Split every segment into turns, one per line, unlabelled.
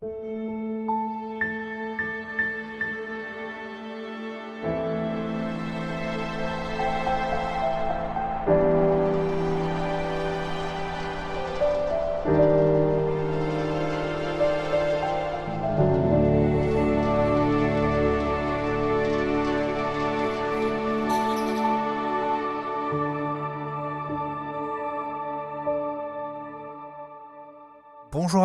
Bonjour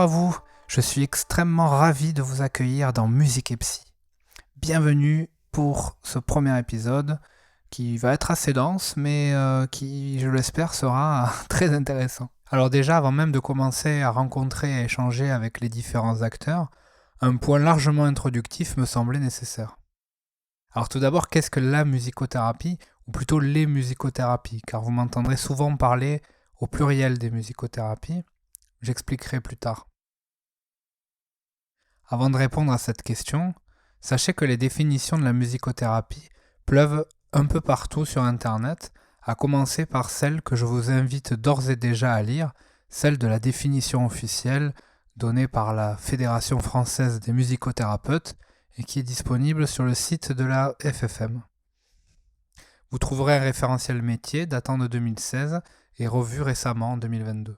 à vous, je suis extrêmement ravi de vous accueillir dans Musique et Psy. Bienvenue pour ce premier épisode qui va être assez dense mais qui, je l'espère, sera très intéressant. Alors déjà, avant même de commencer à rencontrer et à échanger avec les différents acteurs, un point largement introductif me semblait nécessaire. Alors tout d'abord, qu'est-ce que la musicothérapie, ou plutôt les musicothérapies, car vous m'entendrez souvent parler au pluriel des musicothérapies. J'expliquerai plus tard. Avant de répondre à cette question, sachez que les définitions de la musicothérapie pleuvent un peu partout sur Internet, à commencer par celle que je vous invite d'ores et déjà à lire, celle de la définition officielle donnée par la Fédération française des musicothérapeutes et qui est disponible sur le site de la FFM. Vous trouverez un référentiel métier datant de 2016 et revu récemment en 2022.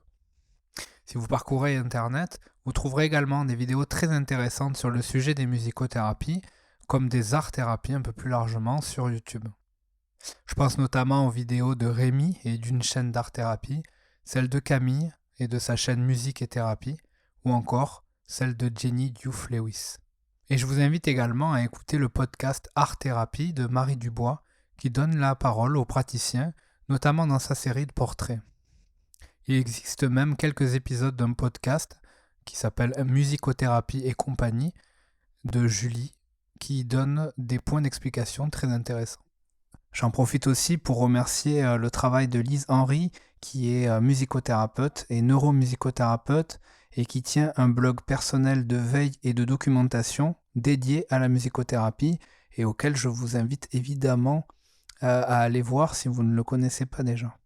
Si vous parcourez Internet, vous trouverez également des vidéos très intéressantes sur le sujet des musicothérapies, comme des art-thérapies un peu plus largement sur YouTube. Je pense notamment aux vidéos de Rémi et d'une chaîne d'art-thérapie, celle de Camille et de sa chaîne Musique et Thérapie, ou encore celle de Jenny Diouf-Lewis. Et je vous invite également à écouter le podcast Art-thérapie de Marie Dubois, qui donne la parole aux praticiens, notamment dans sa série de portraits. Il existe même quelques épisodes d'un podcast qui s'appelle Musicothérapie et compagnie de Julie qui donne des points d'explication très intéressants. J'en profite aussi pour remercier le travail de Lise Henry qui est musicothérapeute et neuromusicothérapeute et qui tient un blog personnel de veille et de documentation dédié à la musicothérapie et auquel je vous invite évidemment à aller voir si vous ne le connaissez pas déjà.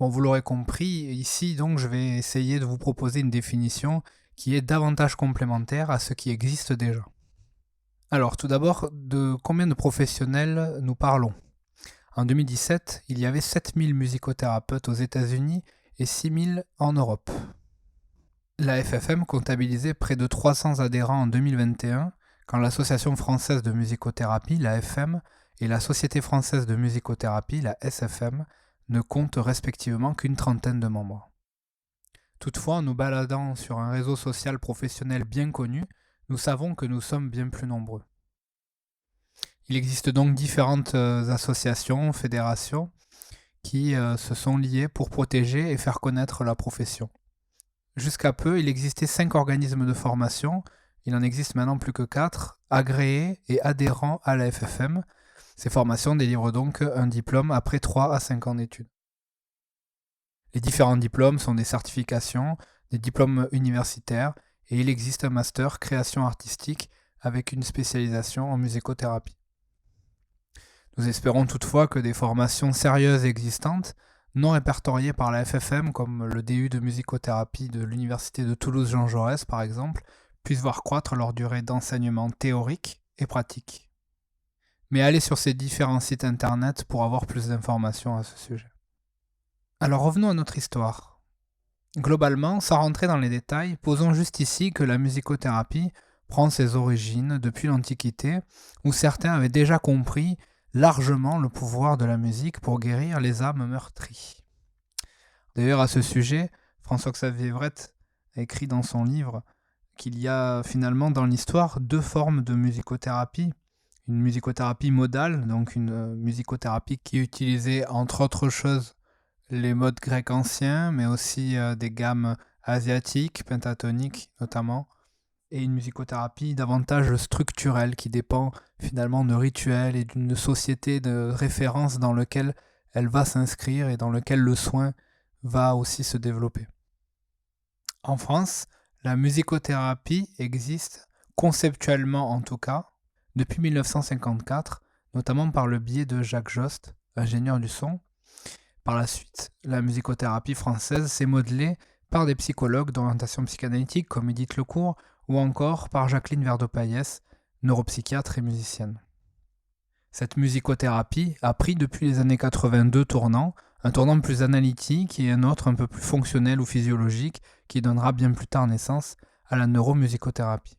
Bon, vous l'aurez compris, ici donc je vais essayer de vous proposer une définition qui est davantage complémentaire à ce qui existe déjà. Alors tout d'abord, de combien de professionnels nous parlons ? En 2017, il y avait 7000 musicothérapeutes aux États-Unis et 6000 en Europe. La FFM comptabilisait près de 300 adhérents en 2021, quand l'Association française de musicothérapie, la FM, et la Société française de musicothérapie, la SFM, ne comptent respectivement qu'une trentaine de membres. Toutefois, en nous baladant sur un réseau social professionnel bien connu, nous savons que nous sommes bien plus nombreux. Il existe donc différentes associations, fédérations, qui se sont liées pour protéger et faire connaître la profession. Jusqu'à peu, il existait 5 organismes de formation, il en existe maintenant plus que 4, agréés et adhérents à la FFM. Ces formations délivrent donc un diplôme après 3 à 5 ans d'études. Les différents diplômes sont des certifications, des diplômes universitaires, et il existe un master création artistique avec une spécialisation en musicothérapie. Nous espérons toutefois que des formations sérieuses existantes, non répertoriées par la FFM comme le DU de musicothérapie de l'Université de Toulouse Jean Jaurès par exemple, puissent voir croître leur durée d'enseignement théorique et pratique. Mais allez sur ces différents sites internet pour avoir plus d'informations à ce sujet. Alors revenons à notre histoire. Globalement, sans rentrer dans les détails, posons juste ici que la musicothérapie prend ses origines depuis l'Antiquité, où certains avaient déjà compris largement le pouvoir de la musique pour guérir les âmes meurtries. D'ailleurs, à ce sujet, François-Xavier Wrett a écrit dans son livre qu'il y a finalement dans l'histoire 2 formes de musicothérapie. Une musicothérapie modale, donc une musicothérapie qui utilisait entre autres choses les modes grecs anciens, mais aussi des gammes asiatiques, pentatoniques notamment, et une musicothérapie davantage structurelle qui dépend finalement de rituels et d'une société de référence dans lequel elle va s'inscrire et dans lequel le soin va aussi se développer. En France, la musicothérapie existe, conceptuellement en tout cas, depuis 1954, notamment par le biais de Jacques Jost, ingénieur du son. Par la suite, la musicothérapie française s'est modelée par des psychologues d'orientation psychanalytique comme Edith Lecourt ou encore par Jacqueline Verdepaillès, neuropsychiatre et musicienne. Cette musicothérapie a pris depuis les années 82 tournants, un tournant plus analytique et un autre un peu plus fonctionnel ou physiologique qui donnera bien plus tard naissance à la neuromusicothérapie.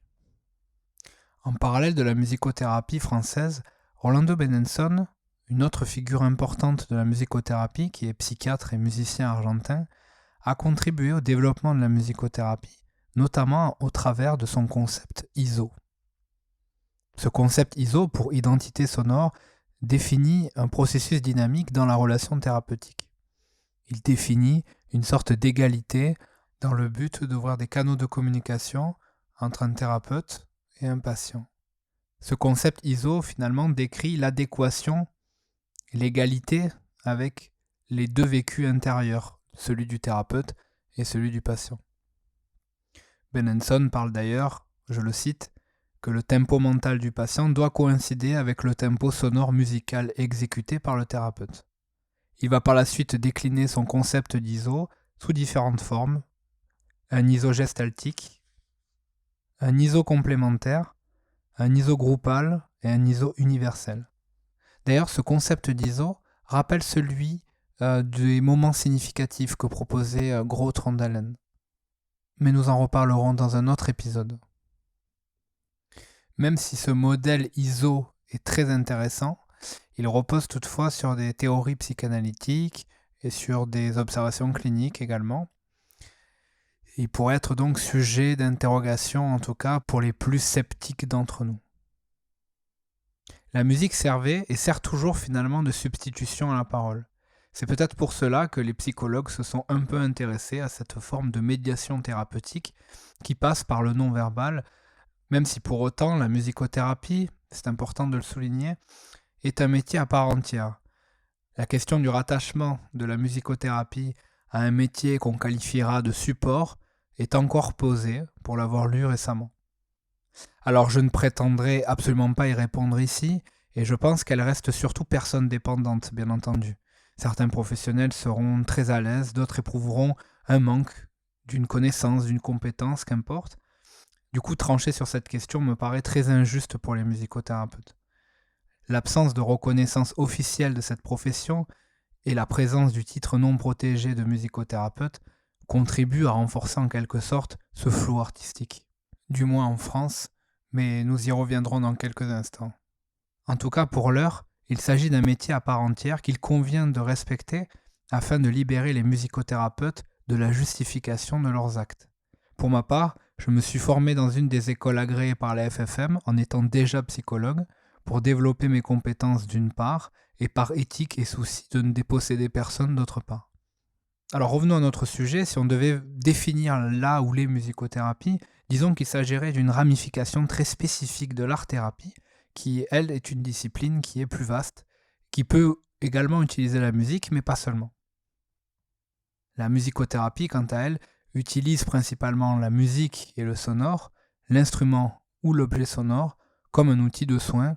En parallèle de la musicothérapie française, Rolando Benenson, une autre figure importante de la musicothérapie qui est psychiatre et musicien argentin, a contribué au développement de la musicothérapie, notamment au travers de son concept ISO. Ce concept ISO, pour identité sonore, définit un processus dynamique dans la relation thérapeutique. Il définit une sorte d'égalité dans le but d'ouvrir des canaux de communication entre un thérapeute et un patient. Ce concept ISO, finalement, décrit l'adéquation, l'égalité avec les deux vécus intérieurs, celui du thérapeute et celui du patient. Benenson parle d'ailleurs, je le cite, que le tempo mental du patient doit coïncider avec le tempo sonore musical exécuté par le thérapeute. Il va par la suite décliner son concept d'ISO sous différentes formes, un ISO gestaltique, un ISO complémentaire, un ISO groupal et un ISO universel. D'ailleurs, ce concept d'ISO rappelle celui des moments significatifs que proposait Gros-Trondalen. Mais nous en reparlerons dans un autre épisode. Même si ce modèle ISO est très intéressant, il repose toutefois sur des théories psychanalytiques et sur des observations cliniques également. Il pourrait être donc sujet d'interrogation, en tout cas pour les plus sceptiques d'entre nous. La musique servait et sert toujours finalement de substitution à la parole. C'est peut-être pour cela que les psychologues se sont un peu intéressés à cette forme de médiation thérapeutique qui passe par le non-verbal, même si pour autant la musicothérapie, c'est important de le souligner, est un métier à part entière. La question du rattachement de la musicothérapie à un métier qu'on qualifiera de support est encore posée pour l'avoir lu récemment. Alors je ne prétendrai absolument pas y répondre ici, et je pense qu'elle reste surtout personne dépendante, bien entendu. Certains professionnels seront très à l'aise, d'autres éprouveront un manque d'une connaissance, d'une compétence, qu'importe. Du coup, trancher sur cette question me paraît très injuste pour les musicothérapeutes. L'absence de reconnaissance officielle de cette profession et la présence du titre non protégé de musicothérapeute contribuent à renforcer en quelque sorte ce flou artistique. Du moins en France, mais nous y reviendrons dans quelques instants. En tout cas, pour l'heure, il s'agit d'un métier à part entière qu'il convient de respecter afin de libérer les musicothérapeutes de la justification de leurs actes. Pour ma part, je me suis formé dans une des écoles agréées par la FFM en étant déjà psychologue pour développer mes compétences d'une part et par éthique et souci de ne déposséder personne d'autre part. Alors revenons à notre sujet, si on devait définir la ou les musicothérapies, disons qu'il s'agirait d'une ramification très spécifique de l'art-thérapie qui, elle, est une discipline qui est plus vaste, qui peut également utiliser la musique, mais pas seulement. La musicothérapie, quant à elle, utilise principalement la musique et le sonore, l'instrument ou l'objet sonore, comme un outil de soin.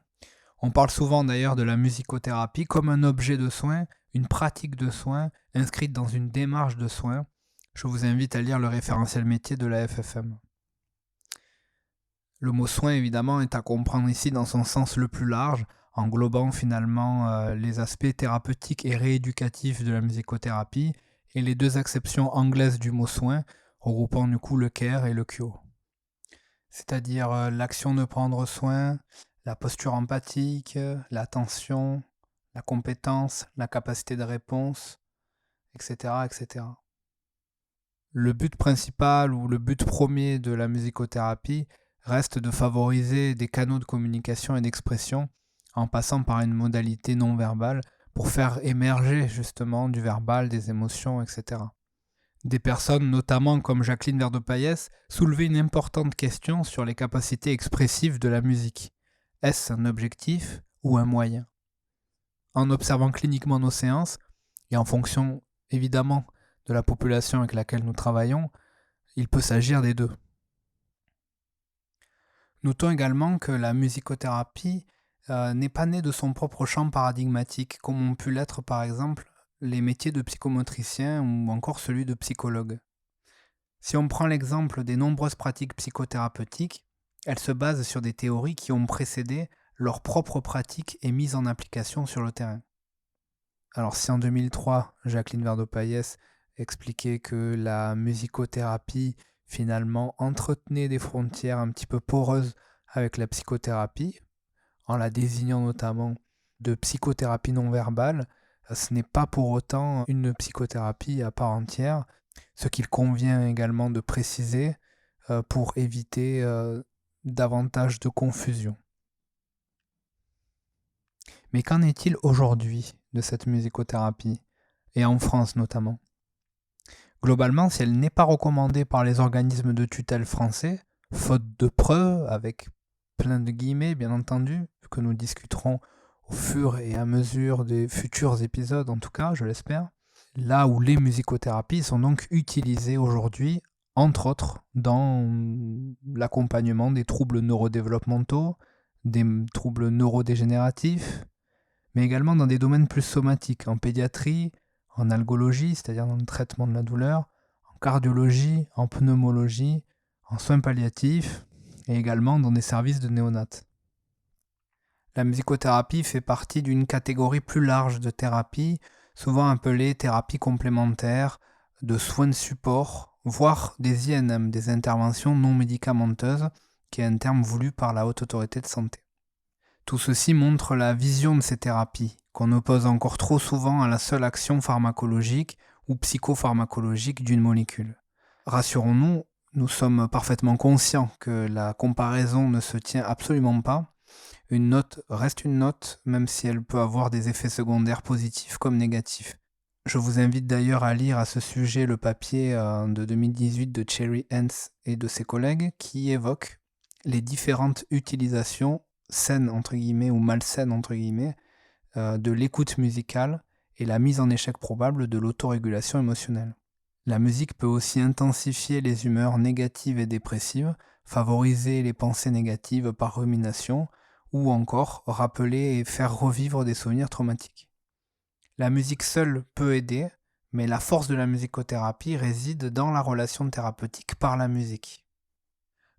On parle souvent d'ailleurs de la musicothérapie comme un objet de soin, une pratique de soin inscrite dans une démarche de soin. Je vous invite à lire le référentiel métier de la FFM. Le mot soin, évidemment, est à comprendre ici dans son sens le plus large, englobant finalement les aspects thérapeutiques et rééducatifs de la musicothérapie et les deux acceptions anglaises du mot soin, regroupant du coup le care et le cure. C'est-à-dire l'action de prendre soin, la posture empathique, l'attention, la compétence, la capacité de réponse, etc., etc. Le but principal ou le but premier de la musicothérapie reste de favoriser des canaux de communication et d'expression en passant par une modalité non verbale pour faire émerger justement du verbal, des émotions, etc. Des personnes, notamment comme Jacqueline Verdepaillès, soulevaient une importante question sur les capacités expressives de la musique. Est-ce un objectif ou un moyen ? En observant cliniquement nos séances, et en fonction évidemment de la population avec laquelle nous travaillons, il peut s'agir des deux. Notons également que la musicothérapie n'est pas née de son propre champ paradigmatique, comme ont pu l'être par exemple les métiers de psychomotricien ou encore celui de psychologue. Si on prend l'exemple des nombreuses pratiques psychothérapeutiques, elles se basent sur des théories qui ont précédé leur propre pratique et mise en application sur le terrain. Alors si en 2003, Jacqueline Verdepaillès expliquait que la musicothérapie finalement entretenait des frontières un petit peu poreuses avec la psychothérapie, en la désignant notamment de psychothérapie non verbale, ce n'est pas pour autant une psychothérapie à part entière, ce qu'il convient également de préciser pour éviter davantage de confusion. Mais qu'en est-il aujourd'hui de cette musicothérapie, et en France notamment? Globalement, si elle n'est pas recommandée par les organismes de tutelle français, faute de preuves, avec plein de guillemets bien entendu, que nous discuterons au fur et à mesure des futurs épisodes, en tout cas, je l'espère, là où les musicothérapies sont donc utilisées aujourd'hui, entre autres, dans l'accompagnement des troubles neurodéveloppementaux, des troubles neurodégénératifs, mais également dans des domaines plus somatiques, en pédiatrie, en algologie, c'est-à-dire dans le traitement de la douleur, en cardiologie, en pneumologie, en soins palliatifs, et également dans des services de néonates. La musicothérapie fait partie d'une catégorie plus large de thérapies, souvent appelée thérapie complémentaire, de soins de support, voire des INM, des interventions non médicamenteuses, qui est un terme voulu par la Haute Autorité de Santé. Tout ceci montre la vision de ces thérapies, qu'on oppose encore trop souvent à la seule action pharmacologique ou psychopharmacologique d'une molécule. Rassurons-nous, nous sommes parfaitement conscients que la comparaison ne se tient absolument pas. Une note reste une note, même si elle peut avoir des effets secondaires positifs comme négatifs. Je vous invite d'ailleurs à lire à ce sujet le papier de 2018 de Cherry Hens et de ses collègues qui évoque les différentes utilisations saines entre guillemets ou malsaines entre guillemets de l'écoute musicale et la mise en échec probable de l'autorégulation émotionnelle. La musique peut aussi intensifier les humeurs négatives et dépressives, favoriser les pensées négatives par rumination, ou encore rappeler et faire revivre des souvenirs traumatiques. La musique seule peut aider, mais la force de la musicothérapie réside dans la relation thérapeutique par la musique.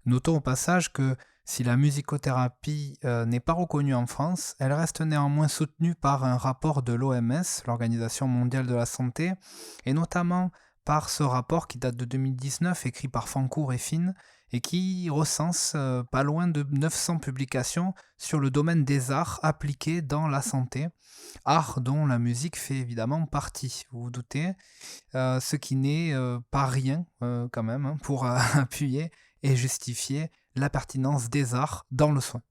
Notons au passage que si la musicothérapie n'est pas reconnue en France, elle reste néanmoins soutenue par un rapport de l'OMS, l'Organisation mondiale de la santé, et notamment par ce rapport qui date de 2019, écrit par Fancourt et Finn, et qui recense pas loin de 900 publications sur le domaine des arts appliqués dans la santé, art dont la musique fait évidemment partie, vous vous doutez, ce qui n'est pas rien quand même pour appuyer et justifier la pertinence des arts dans le soin.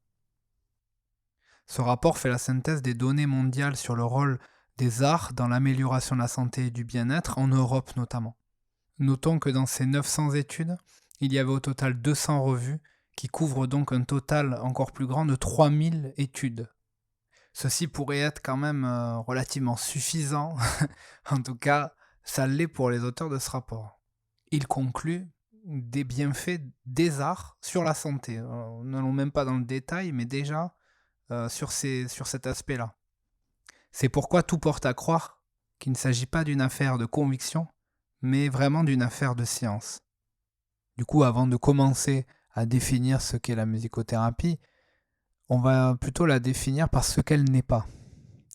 Ce rapport fait la synthèse des données mondiales sur le rôle des arts dans l'amélioration de la santé et du bien-être, en Europe notamment. Notons que dans ces 900 études, il y avait au total 200 revues, qui couvrent donc un total encore plus grand de 3000 études. Ceci pourrait être quand même relativement suffisant, en tout cas, ça l'est pour les auteurs de ce rapport. Il conclut des bienfaits des arts sur la santé. N'allons même pas dans le détail, mais déjà sur cet aspect-là. C'est pourquoi tout porte à croire qu'il ne s'agit pas d'une affaire de conviction, mais vraiment d'une affaire de science. Du coup, avant de commencer à définir ce qu'est la musicothérapie, on va plutôt la définir par ce qu'elle n'est pas.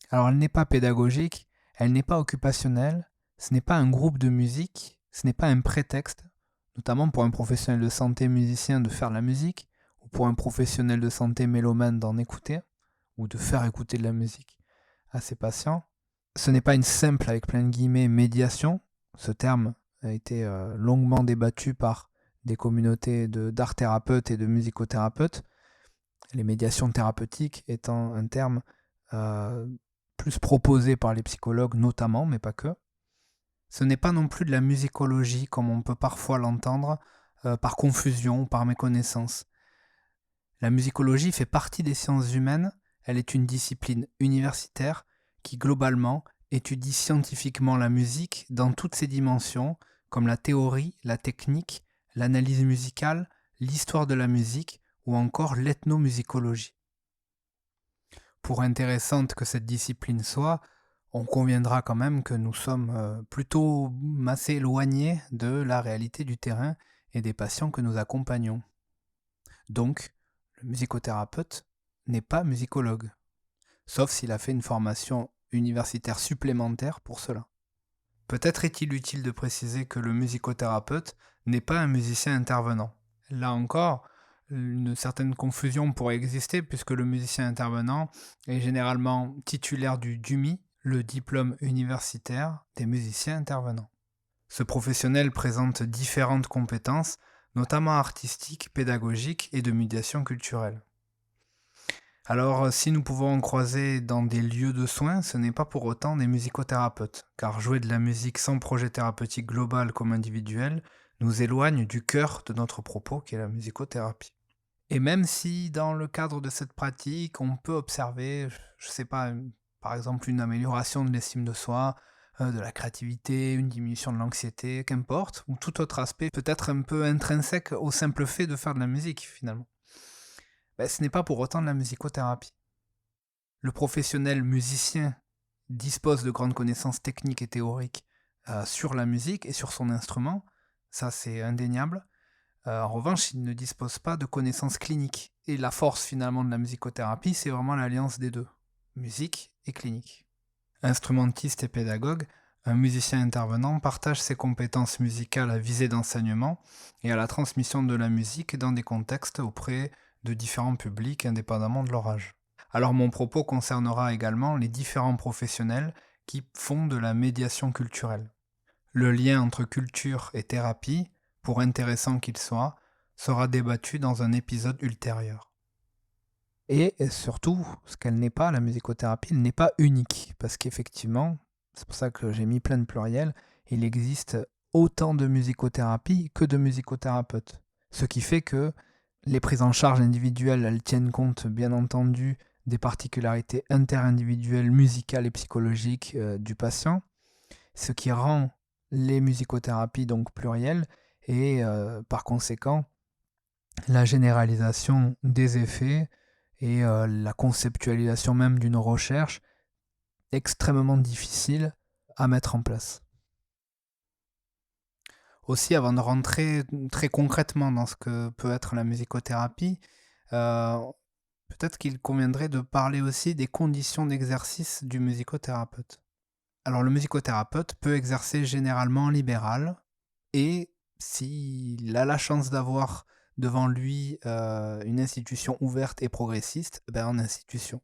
Alors, elle n'est pas pédagogique, elle n'est pas occupationnelle, ce n'est pas un groupe de musique, ce n'est pas un prétexte, notamment pour un professionnel de santé musicien de faire de la musique, ou pour un professionnel de santé mélomane d'en écouter, ou de faire écouter de la musique à ses patients. Ce n'est pas une simple, avec plein de guillemets, médiation. Ce terme a été longuement débattu par des communautés d'art thérapeutes et de musicothérapeutes, les médiations thérapeutiques étant un terme plus proposé par les psychologues notamment, mais pas que. Ce n'est pas non plus de la musicologie comme on peut parfois l'entendre, par confusion ou par méconnaissance. La musicologie fait partie des sciences humaines, elle est une discipline universitaire qui globalement étudie scientifiquement la musique dans toutes ses dimensions, comme la théorie, la technique, l'analyse musicale, l'histoire de la musique ou encore l'ethnomusicologie. Pour intéressante que cette discipline soit, On conviendra quand même que nous sommes plutôt assez éloignés de la réalité du terrain et des patients que nous accompagnons. Donc, le musicothérapeute n'est pas musicologue, sauf s'il a fait une formation universitaire supplémentaire pour cela. Peut-être est-il utile de préciser que le musicothérapeute n'est pas un musicien intervenant. Là encore, une certaine confusion pourrait exister puisque le musicien intervenant est généralement titulaire du DUMI, le diplôme universitaire des musiciens intervenants. Ce professionnel présente différentes compétences, notamment artistiques, pédagogiques et de médiation culturelle. Alors, si nous pouvons en croiser dans des lieux de soins, ce n'est pas pour autant des musicothérapeutes, car jouer de la musique sans projet thérapeutique global comme individuel nous éloigne du cœur de notre propos, qui est la musicothérapie. Et même si dans le cadre de cette pratique, on peut observer, je sais pas, par exemple une amélioration de l'estime de soi, de la créativité, une diminution de l'anxiété, qu'importe, ou tout autre aspect peut-être un peu intrinsèque au simple fait de faire de la musique finalement. Ce n'est pas pour autant de la musicothérapie. Le professionnel musicien dispose de grandes connaissances techniques et théoriques sur la musique et sur son instrument, ça c'est indéniable. En revanche, il ne dispose pas de connaissances cliniques. Et la force finalement de la musicothérapie, c'est vraiment l'alliance des deux, musique et clinique. Instrumentiste et pédagogue, un musicien intervenant partage ses compétences musicales à visée d'enseignement et à la transmission de la musique dans des contextes auprès de différents publics indépendamment de leur âge. Alors mon propos concernera également les différents professionnels qui font de la médiation culturelle. Le lien entre culture et thérapie, pour intéressant qu'il soit, sera débattu dans un épisode ultérieur. Et surtout, ce qu'elle n'est pas, la musicothérapie, elle n'est pas unique, parce qu'effectivement, c'est pour ça que j'ai mis plein de pluriels, il existe autant de musicothérapie que de musicothérapeutes. Ce qui fait que les prises en charge individuelles, elles tiennent compte, bien entendu, des particularités interindividuelles, musicales et psychologiques du patient, ce qui rend les musicothérapies donc plurielles et par conséquent la généralisation des effets et la conceptualisation même d'une recherche extrêmement difficile à mettre en place. Aussi, avant de rentrer très concrètement dans ce que peut être la musicothérapie, peut-être qu'il conviendrait de parler aussi des conditions d'exercice du musicothérapeute. Alors le musicothérapeute peut exercer généralement en libéral et s'il a la chance d'avoir devant lui une institution ouverte et progressiste, en institution.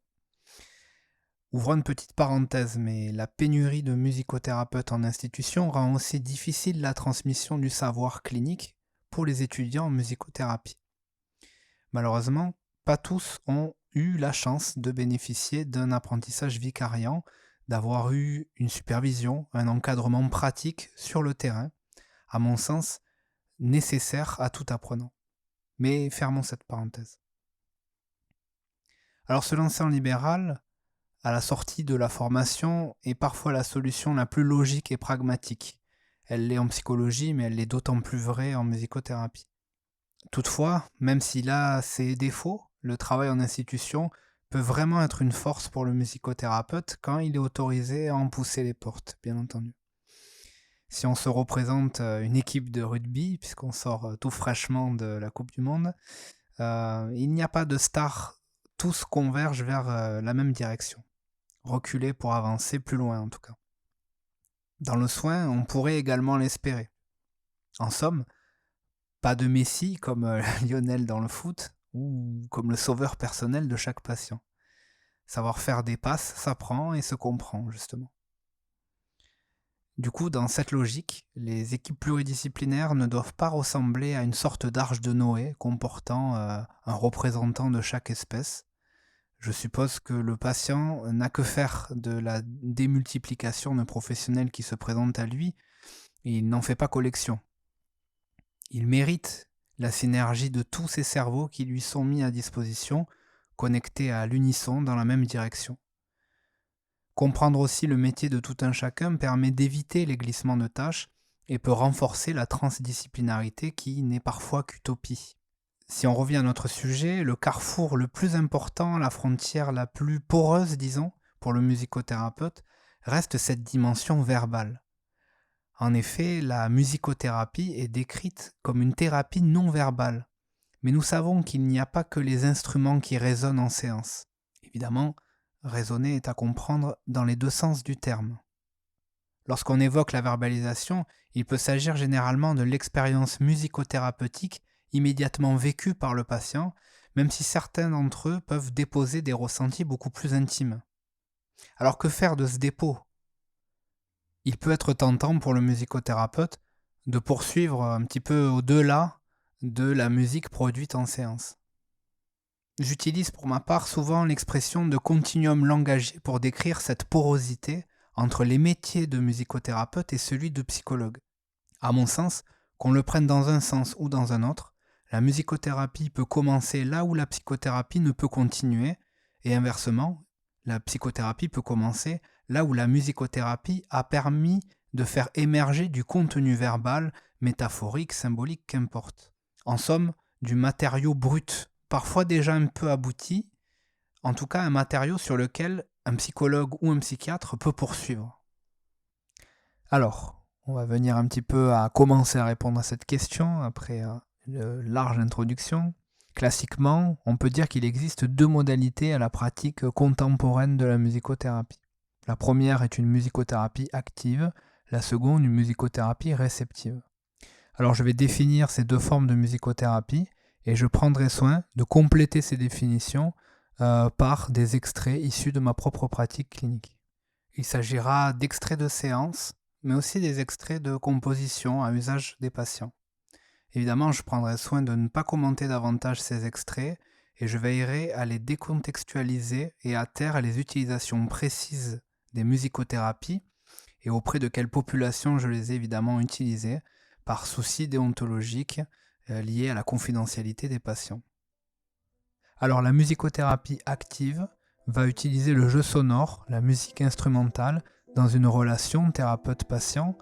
Ouvrons une petite parenthèse, mais la pénurie de musicothérapeutes en institution rend aussi difficile la transmission du savoir clinique pour les étudiants en musicothérapie. Malheureusement, pas tous ont eu la chance de bénéficier d'un apprentissage vicariant, d'avoir eu une supervision, un encadrement pratique sur le terrain, à mon sens, nécessaire à tout apprenant. Mais fermons cette parenthèse. Alors se lancer en libéral, à la sortie de la formation, est parfois la solution la plus logique et pragmatique. Elle l'est en psychologie, mais elle l'est d'autant plus vraie en musicothérapie. Toutefois, même s'il a ses défauts, le travail en institution peut vraiment être une force pour le musicothérapeute quand il est autorisé à en pousser les portes, bien entendu. Si on se représente une équipe de rugby, puisqu'on sort tout fraîchement de la Coupe du Monde, il n'y a pas de stars, tous convergent vers la même direction. Reculer pour avancer plus loin en tout cas. Dans le soin, on pourrait également l'espérer. En somme, pas de Messi comme Lionel dans le foot ou comme le sauveur personnel de chaque patient. Savoir faire des passes s'apprend et se comprend justement. Du coup, dans cette logique, les équipes pluridisciplinaires ne doivent pas ressembler à une sorte d'arche de Noé comportant un représentant de chaque espèce. Je suppose que le patient n'a que faire de la démultiplication de professionnels qui se présentent à lui et il n'en fait pas collection. Il mérite la synergie de tous ces cerveaux qui lui sont mis à disposition, connectés à l'unisson dans la même direction. Comprendre aussi le métier de tout un chacun permet d'éviter les glissements de tâches et peut renforcer la transdisciplinarité qui n'est parfois qu'utopie. Si on revient à notre sujet, le carrefour le plus important, la frontière la plus poreuse, disons, pour le musicothérapeute, reste cette dimension verbale. En effet, la musicothérapie est décrite comme une thérapie non verbale. Mais nous savons qu'il n'y a pas que les instruments qui résonnent en séance. Évidemment, raisonner est à comprendre dans les deux sens du terme. Lorsqu'on évoque la verbalisation, il peut s'agir généralement de l'expérience musicothérapeutique immédiatement vécue par le patient, même si certains d'entre eux peuvent déposer des ressentis beaucoup plus intimes. Alors que faire de ce dépôt ? Il peut être tentant pour le musicothérapeute de poursuivre un petit peu au-delà de la musique produite en séance. J'utilise pour ma part souvent l'expression de continuum langagier pour décrire cette porosité entre les métiers de musicothérapeute et celui de psychologue. À mon sens, qu'on le prenne dans un sens ou dans un autre, la musicothérapie peut commencer là où la psychothérapie ne peut continuer, et inversement, la psychothérapie peut commencer là où la musicothérapie a permis de faire émerger du contenu verbal, métaphorique, symbolique, qu'importe. En somme, du matériau brut, parfois déjà un peu abouti, en tout cas un matériau sur lequel un psychologue ou un psychiatre peut poursuivre. Alors, on va venir un petit peu à commencer à répondre à cette question après une large introduction. Classiquement, on peut dire qu'il existe deux modalités à la pratique contemporaine de la musicothérapie. La première est une musicothérapie active, la seconde une musicothérapie réceptive. Alors je vais définir ces deux formes de musicothérapie et je prendrai soin de compléter ces définitions par des extraits issus de ma propre pratique clinique. Il s'agira d'extraits de séances, mais aussi des extraits de composition à usage des patients. Évidemment, je prendrai soin de ne pas commenter davantage ces extraits et je veillerai à les décontextualiser et à taire les utilisations précises des musicothérapies et auprès de quelle population je les ai évidemment utilisées par souci déontologique lié à la confidentialité des patients. Alors la musicothérapie active va utiliser le jeu sonore, la musique instrumentale, dans une relation thérapeute-patient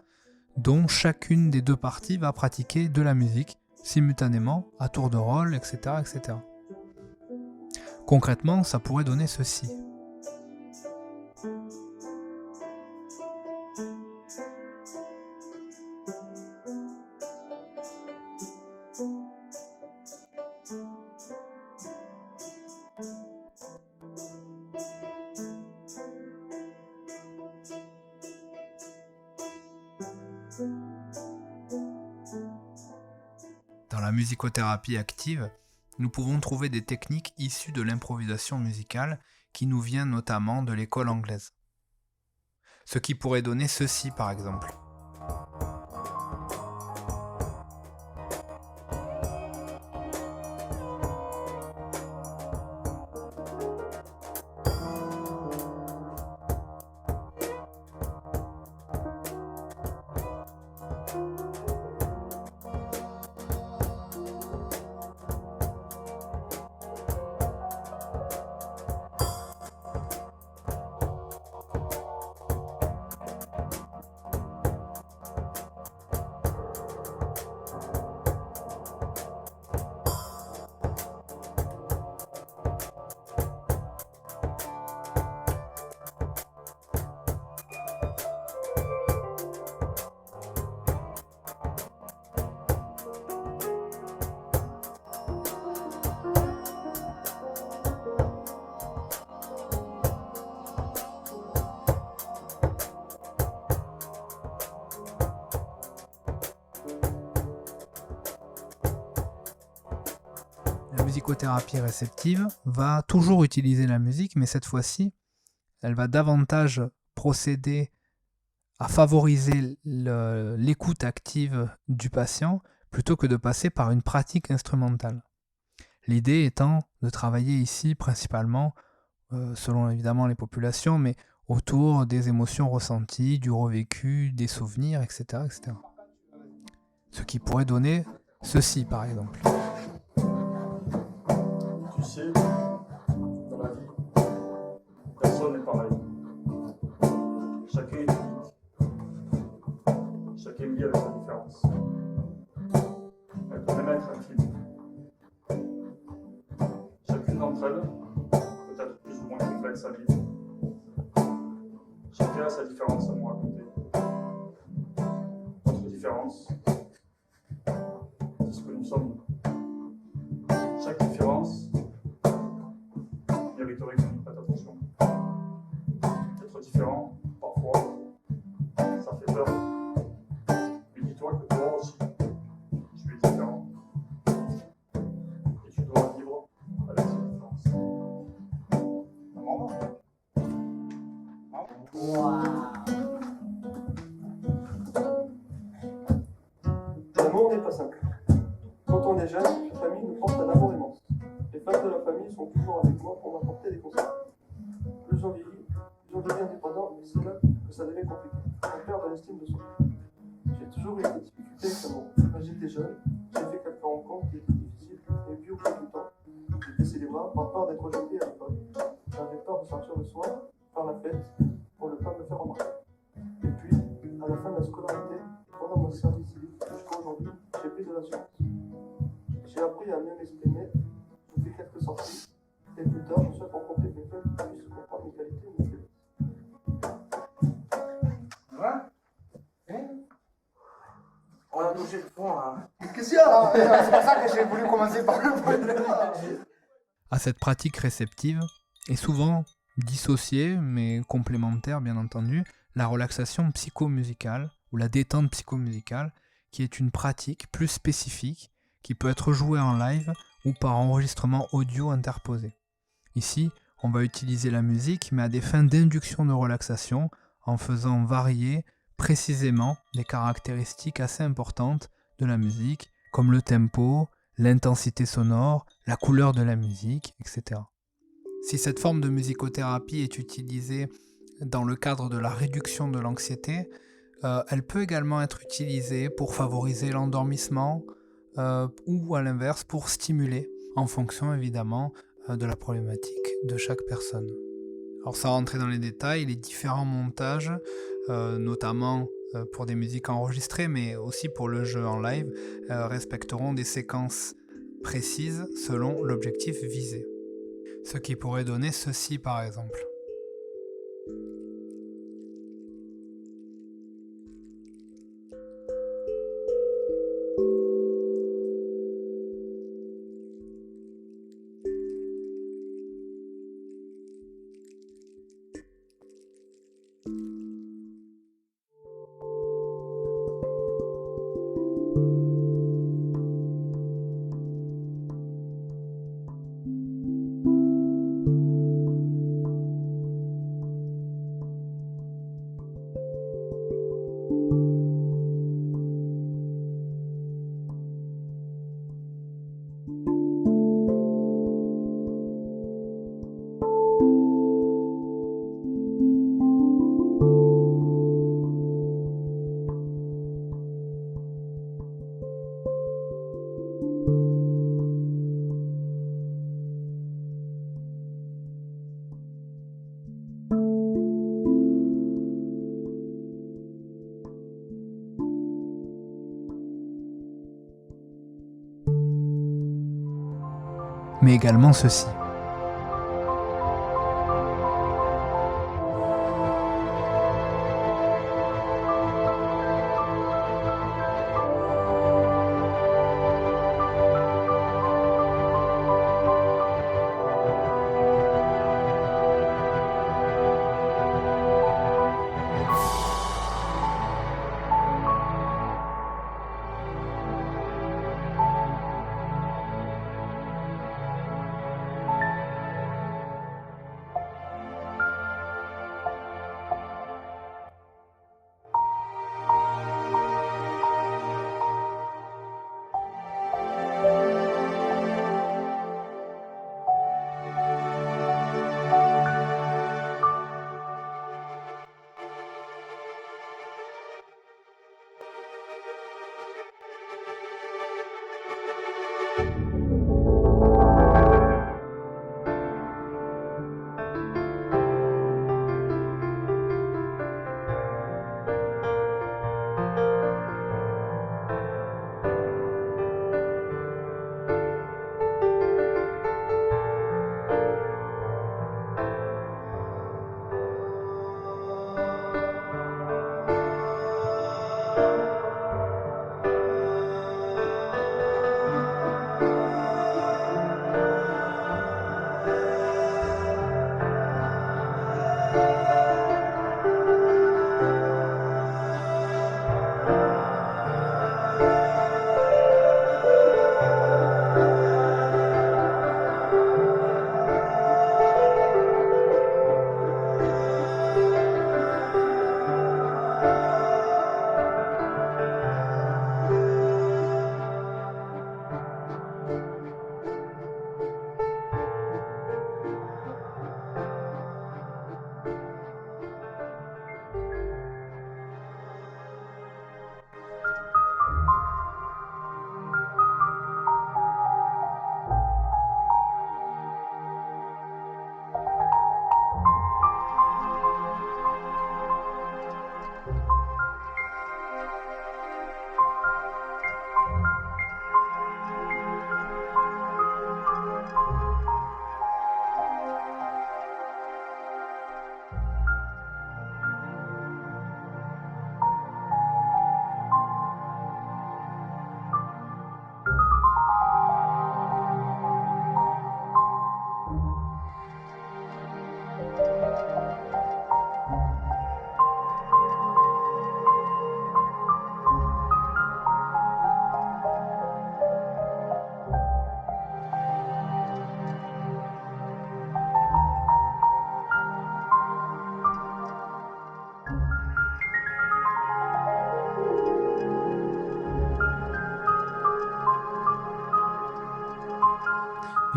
dont chacune des deux parties va pratiquer de la musique simultanément, à tour de rôle, etc., etc. Concrètement, ça pourrait donner ceci. Dans la musicothérapie active, nous pouvons trouver des techniques issues de l'improvisation musicale qui nous vient notamment de l'école anglaise. Ce qui pourrait donner ceci par exemple. La musicothérapie réceptive va toujours utiliser la musique, mais cette fois-ci, elle va davantage procéder à favoriser l'écoute active du patient plutôt que de passer par une pratique instrumentale. L'idée étant de travailler ici principalement, selon évidemment les populations, mais autour des émotions ressenties, du revécu, des souvenirs, etc., etc. Ce qui pourrait donner ceci par exemple.
Tu sais, dans la vie, personne n'est pareil. Chacun est unique. Chacun vit avec sa différence. Elle peut même être intime. Chacune d'entre elles peut être plus ou moins complexe à vivre. Chacun Chacun a sa différence à nous raconter. Notre différence, c'est ce que nous sommes. Chaque différence mériterait qu'on y prête attention. Être différent, parfois, ça fait peur. Mais dis-toi que toi aussi, tu es différent. Et tu dois vivre avec cette différence.
L'amour n'est pas simple. Quand on est jeune, la famille nous porte un amour immense. Les femmes de la famille sont toujours avec moi pour m'apporter des conseils. Plus on vieillit, plus on devient indépendant, mais c'est là que ça devient compliqué. On perd de l'estime de soi. J'ai toujours eu des difficultés avec l'amour. Quand j'étais jeune, j'ai fait quelques rencontres qui étaient difficiles, et puis au cours du temps, j'ai baissé les bras par peur d'être rejeté à l'école. J'avais peur de sortir le soir, faire la fête, pour ne pas me faire remarquer. Et puis, à la fin de la scolarité, pendant mon service civique jusqu'à aujourd'hui, j'ai pris de l'assurance. J'ai appris à mieux m'exprimer, j'ai fait quelques sorties, et plus tard, je souhaite rencontrer quelqu'un qui puisse comprendre mes qualités et mes faiblesses.
On a touché le fond là.
Qu'est-ce qu'il y a là? C'est pour ça que j'ai voulu commencer par le point.
À cette pratique réceptive est souvent dissociée, mais complémentaire bien entendu, la relaxation psychomusicale ou la détente psychomusicale, qui est une pratique plus spécifique qui peut être jouée en live ou par enregistrement audio interposé. Ici, on va utiliser la musique, mais à des fins d'induction de relaxation, en faisant varier précisément les caractéristiques assez importantes de la musique, comme le tempo, l'intensité sonore, la couleur de la musique, etc. Si cette forme de musicothérapie est utilisée dans le cadre de la réduction de l'anxiété, elle peut également être utilisée pour favoriser l'endormissement ou à l'inverse pour stimuler, en fonction évidemment de la problématique de chaque personne. Alors sans rentrer dans les détails, les différents montages, notamment pour des musiques enregistrées, mais aussi pour le jeu en live, respecteront des séquences précises selon l'objectif visé. Ce qui pourrait donner ceci par exemple. Mais également ceci.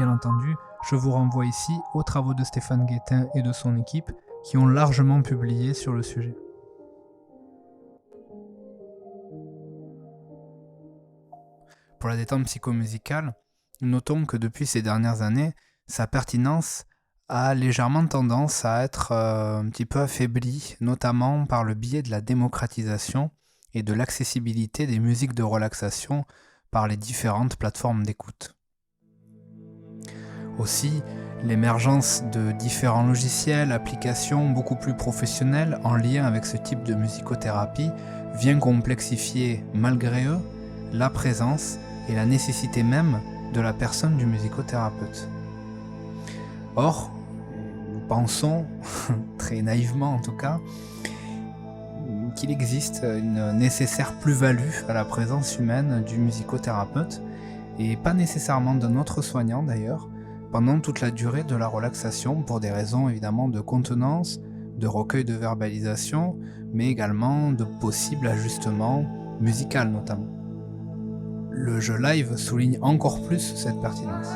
Bien entendu, je vous renvoie ici aux travaux de Stéphane Guettin et de son équipe qui ont largement publié sur le sujet. Pour la détente psychomusicale, notons que depuis ces dernières années, sa pertinence a légèrement tendance à être un petit peu affaiblie, notamment par le biais de la démocratisation et de l'accessibilité des musiques de relaxation par les différentes plateformes d'écoute. Aussi, l'émergence de différents logiciels, applications beaucoup plus professionnelles en lien avec ce type de musicothérapie vient complexifier, malgré eux, la présence et la nécessité même de la personne du musicothérapeute. Or, nous pensons, très naïvement en tout cas, qu'il existe une nécessaire plus-value à la présence humaine du musicothérapeute, et pas nécessairement d'un autre soignant d'ailleurs, pendant toute la durée de la relaxation pour des raisons évidemment de contenance, de recueil de verbalisation, mais également de possibles ajustements musicaux notamment. Le jeu live souligne encore plus cette pertinence.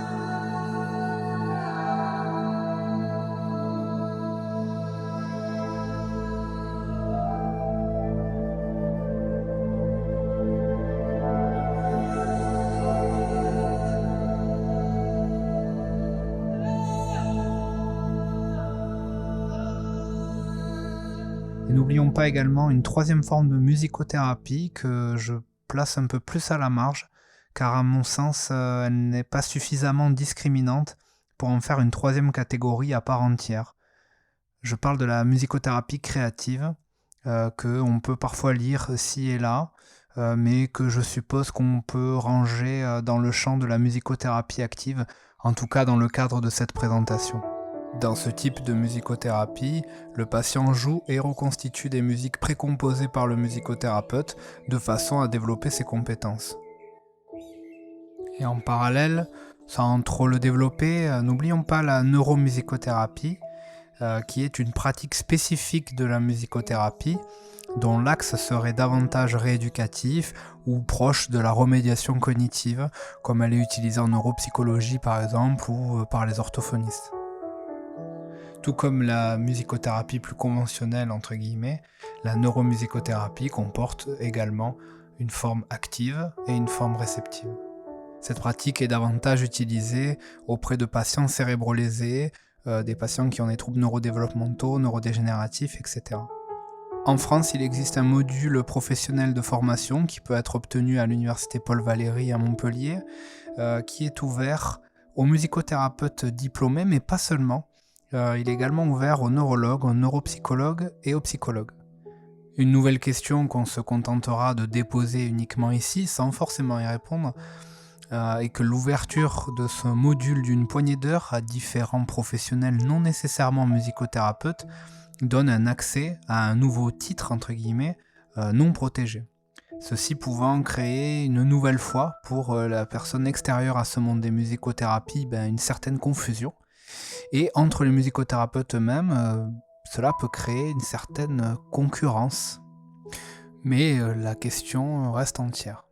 Et n'oublions pas également une troisième forme de musicothérapie que je place un peu plus à la marge, car à mon sens, elle n'est pas suffisamment discriminante pour en faire une troisième catégorie à part entière. Je parle de la musicothérapie créative, qu'on peut parfois lire ci et là, mais que je suppose qu'on peut ranger dans le champ de la musicothérapie active, en tout cas dans le cadre de cette présentation. Dans ce type de musicothérapie, le patient joue et reconstitue des musiques précomposées par le musicothérapeute de façon à développer ses compétences. Et en parallèle, sans trop le développer, n'oublions pas la neuromusicothérapie, qui est une pratique spécifique de la musicothérapie, dont l'axe serait davantage rééducatif ou proche de la remédiation cognitive, comme elle est utilisée en neuropsychologie par exemple, ou par les orthophonistes. Tout comme la musicothérapie plus conventionnelle, entre guillemets, la neuromusicothérapie comporte également une forme active et une forme réceptive. Cette pratique est davantage utilisée auprès de patients cérébrolésés, des patients qui ont des troubles neurodéveloppementaux, neurodégénératifs, etc. En France, il existe un module professionnel de formation qui peut être obtenu à l'université Paul Valéry à Montpellier, qui est ouvert aux musicothérapeutes diplômés, mais pas seulement. Il est également ouvert aux neurologues, aux neuropsychologues et aux psychologues. Une nouvelle question qu'on se contentera de déposer uniquement ici, sans forcément y répondre, est que l'ouverture de ce module d'une poignée d'heures à différents professionnels non nécessairement musicothérapeutes donne un accès à un nouveau titre, entre guillemets, non protégé. Ceci pouvant créer une nouvelle fois pour la personne extérieure à ce monde des musicothérapies une certaine confusion. Et entre les musicothérapeutes eux-mêmes, cela peut créer une certaine concurrence. Mais la question reste entière.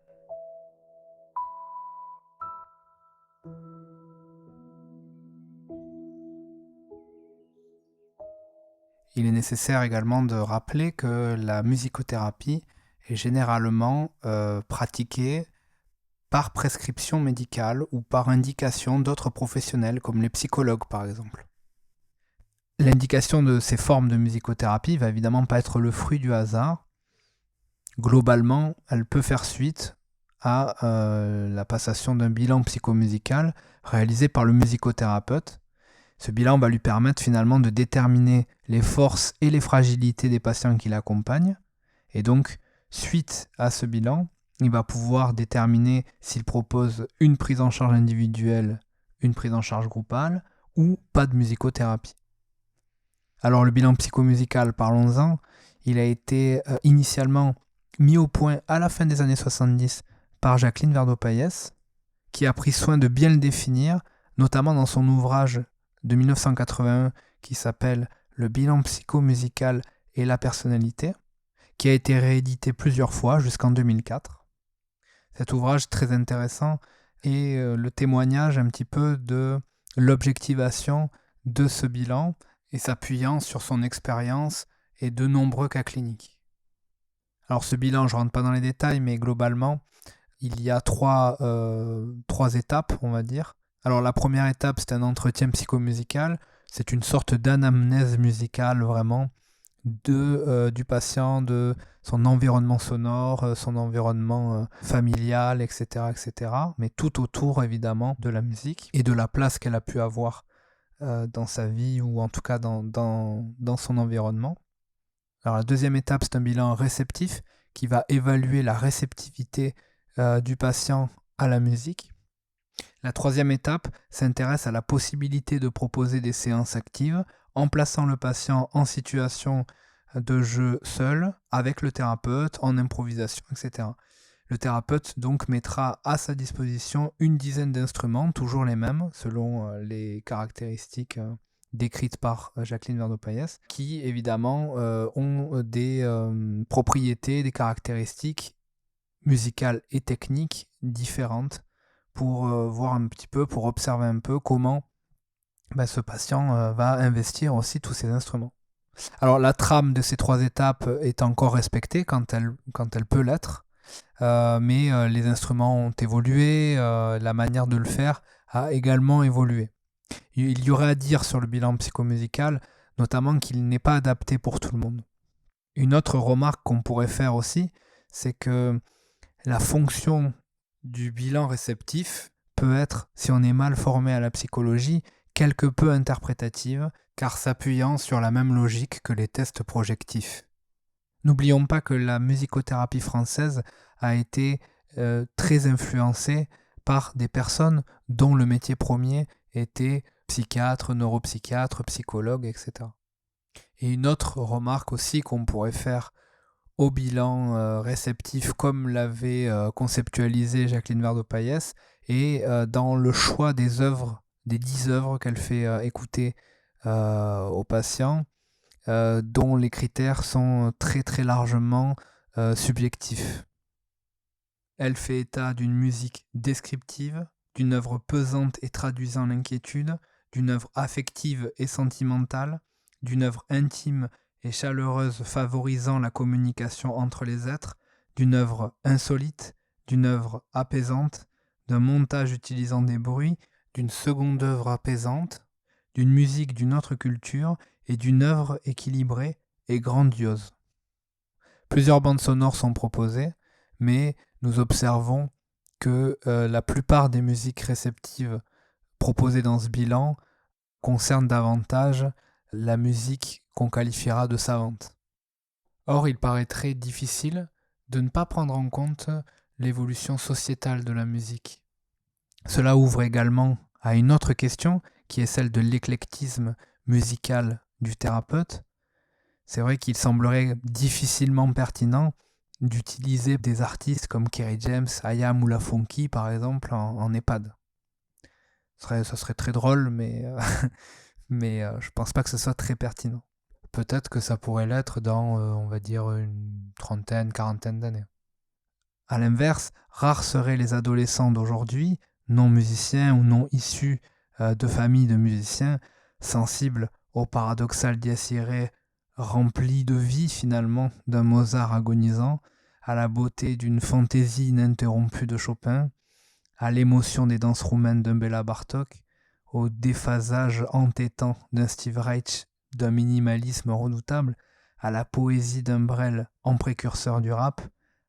Il est nécessaire également de rappeler que la musicothérapie est généralement pratiquée par prescription médicale ou par indication d'autres professionnels comme les psychologues par exemple. L'indication de ces formes de musicothérapie va évidemment pas être le fruit du hasard. Globalement, elle peut faire suite à la passation d'un bilan psychomusical réalisé par le musicothérapeute. Ce bilan va lui permettre finalement de déterminer les forces et les fragilités des patients qui l'accompagnent. Et donc, suite à ce bilan, il va pouvoir déterminer s'il propose une prise en charge individuelle, une prise en charge groupale ou pas de musicothérapie. Alors le bilan psychomusical, parlons-en, il a été initialement mis au point à la fin des années 70 par Jacqueline Verdeau-Payès, qui a pris soin de bien le définir, notamment dans son ouvrage de 1981 qui s'appelle « Le bilan psychomusical et la personnalité », qui a été réédité plusieurs fois jusqu'en 2004. Cet ouvrage très intéressant et le témoignage un petit peu de l'objectivation de ce bilan et s'appuyant sur son expérience et de nombreux cas cliniques. Alors ce bilan, je ne rentre pas dans les détails, mais globalement, il y a trois étapes, on va dire. Alors la première étape, c'est un entretien psychomusical. C'est une sorte d'anamnèse musicale vraiment du patient, de son environnement sonore, son environnement familial, etc., etc. Mais tout autour, évidemment, de la musique et de la place qu'elle a pu avoir dans sa vie ou en tout cas dans son environnement. Alors la deuxième étape, c'est un bilan réceptif qui va évaluer la réceptivité du patient à la musique. La troisième étape s'intéresse à la possibilité de proposer des séances actives en plaçant le patient en situation de jeu seul, avec le thérapeute, en improvisation, etc. Le thérapeute donc mettra à sa disposition une dizaine d'instruments, toujours les mêmes, selon les caractéristiques décrites par Jacqueline Verdeaux-Payès, qui évidemment ont des propriétés, des caractéristiques musicales et techniques différentes pour voir un petit peu, pour observer un peu comment ce patient va investir aussi tous ces instruments. Alors la trame de ces trois étapes est encore respectée quand elle peut l'être, mais les instruments ont évolué, la manière de le faire a également évolué. Il y aurait à dire sur le bilan psychomusical, notamment qu'il n'est pas adapté pour tout le monde. Une autre remarque qu'on pourrait faire aussi, c'est que la fonction du bilan réceptif peut être, si on est mal formé à la psychologie, quelque peu interprétative, car s'appuyant sur la même logique que les tests projectifs. N'oublions pas que la musicothérapie française a été très influencée par des personnes dont le métier premier était psychiatre, neuropsychiatre, psychologue, etc. Et une autre remarque aussi qu'on pourrait faire au bilan réceptif comme l'avait conceptualisé Jacqueline Verdeaux-Payès et dans le choix des œuvres, des 10 œuvres qu'elle fait écouter aux patients, dont les critères sont très très largement subjectifs. Elle fait état d'une musique descriptive, d'une œuvre pesante et traduisant l'inquiétude, d'une œuvre affective et sentimentale, d'une œuvre intime et chaleureuse favorisant la communication entre les êtres, d'une œuvre insolite, d'une œuvre apaisante, d'un montage utilisant des bruits, d'une seconde œuvre apaisante, d'une musique d'une autre culture et d'une œuvre équilibrée et grandiose. Plusieurs bandes sonores sont proposées, mais nous observons que la plupart des musiques réceptives proposées dans ce bilan concernent davantage la musique qu'on qualifiera de savante. Or, il paraîtrait difficile de ne pas prendre en compte l'évolution sociétale de la musique. Cela ouvre également à une autre question qui est celle de l'éclectisme musical du thérapeute. C'est vrai qu'il semblerait difficilement pertinent d'utiliser des artistes comme Kerry James, Ayam ou La Funky par exemple en EHPAD. Ça serait très drôle, mais je pense pas que ce soit très pertinent. Peut-être que ça pourrait l'être dans, on va dire, une trentaine, quarantaine d'années. A l'inverse, rares seraient les adolescents d'aujourd'hui, non musiciens ou non issus de familles de musiciens, sensibles au paradoxal dies irae rempli de vie finalement d'un Mozart agonisant, à la beauté d'une fantaisie ininterrompue de Chopin, à l'émotion des danses roumaines d'un Béla Bartók, au déphasage entêtant d'un Steve Reich, d'un minimalisme redoutable, à la poésie d'un Brel en précurseur du rap,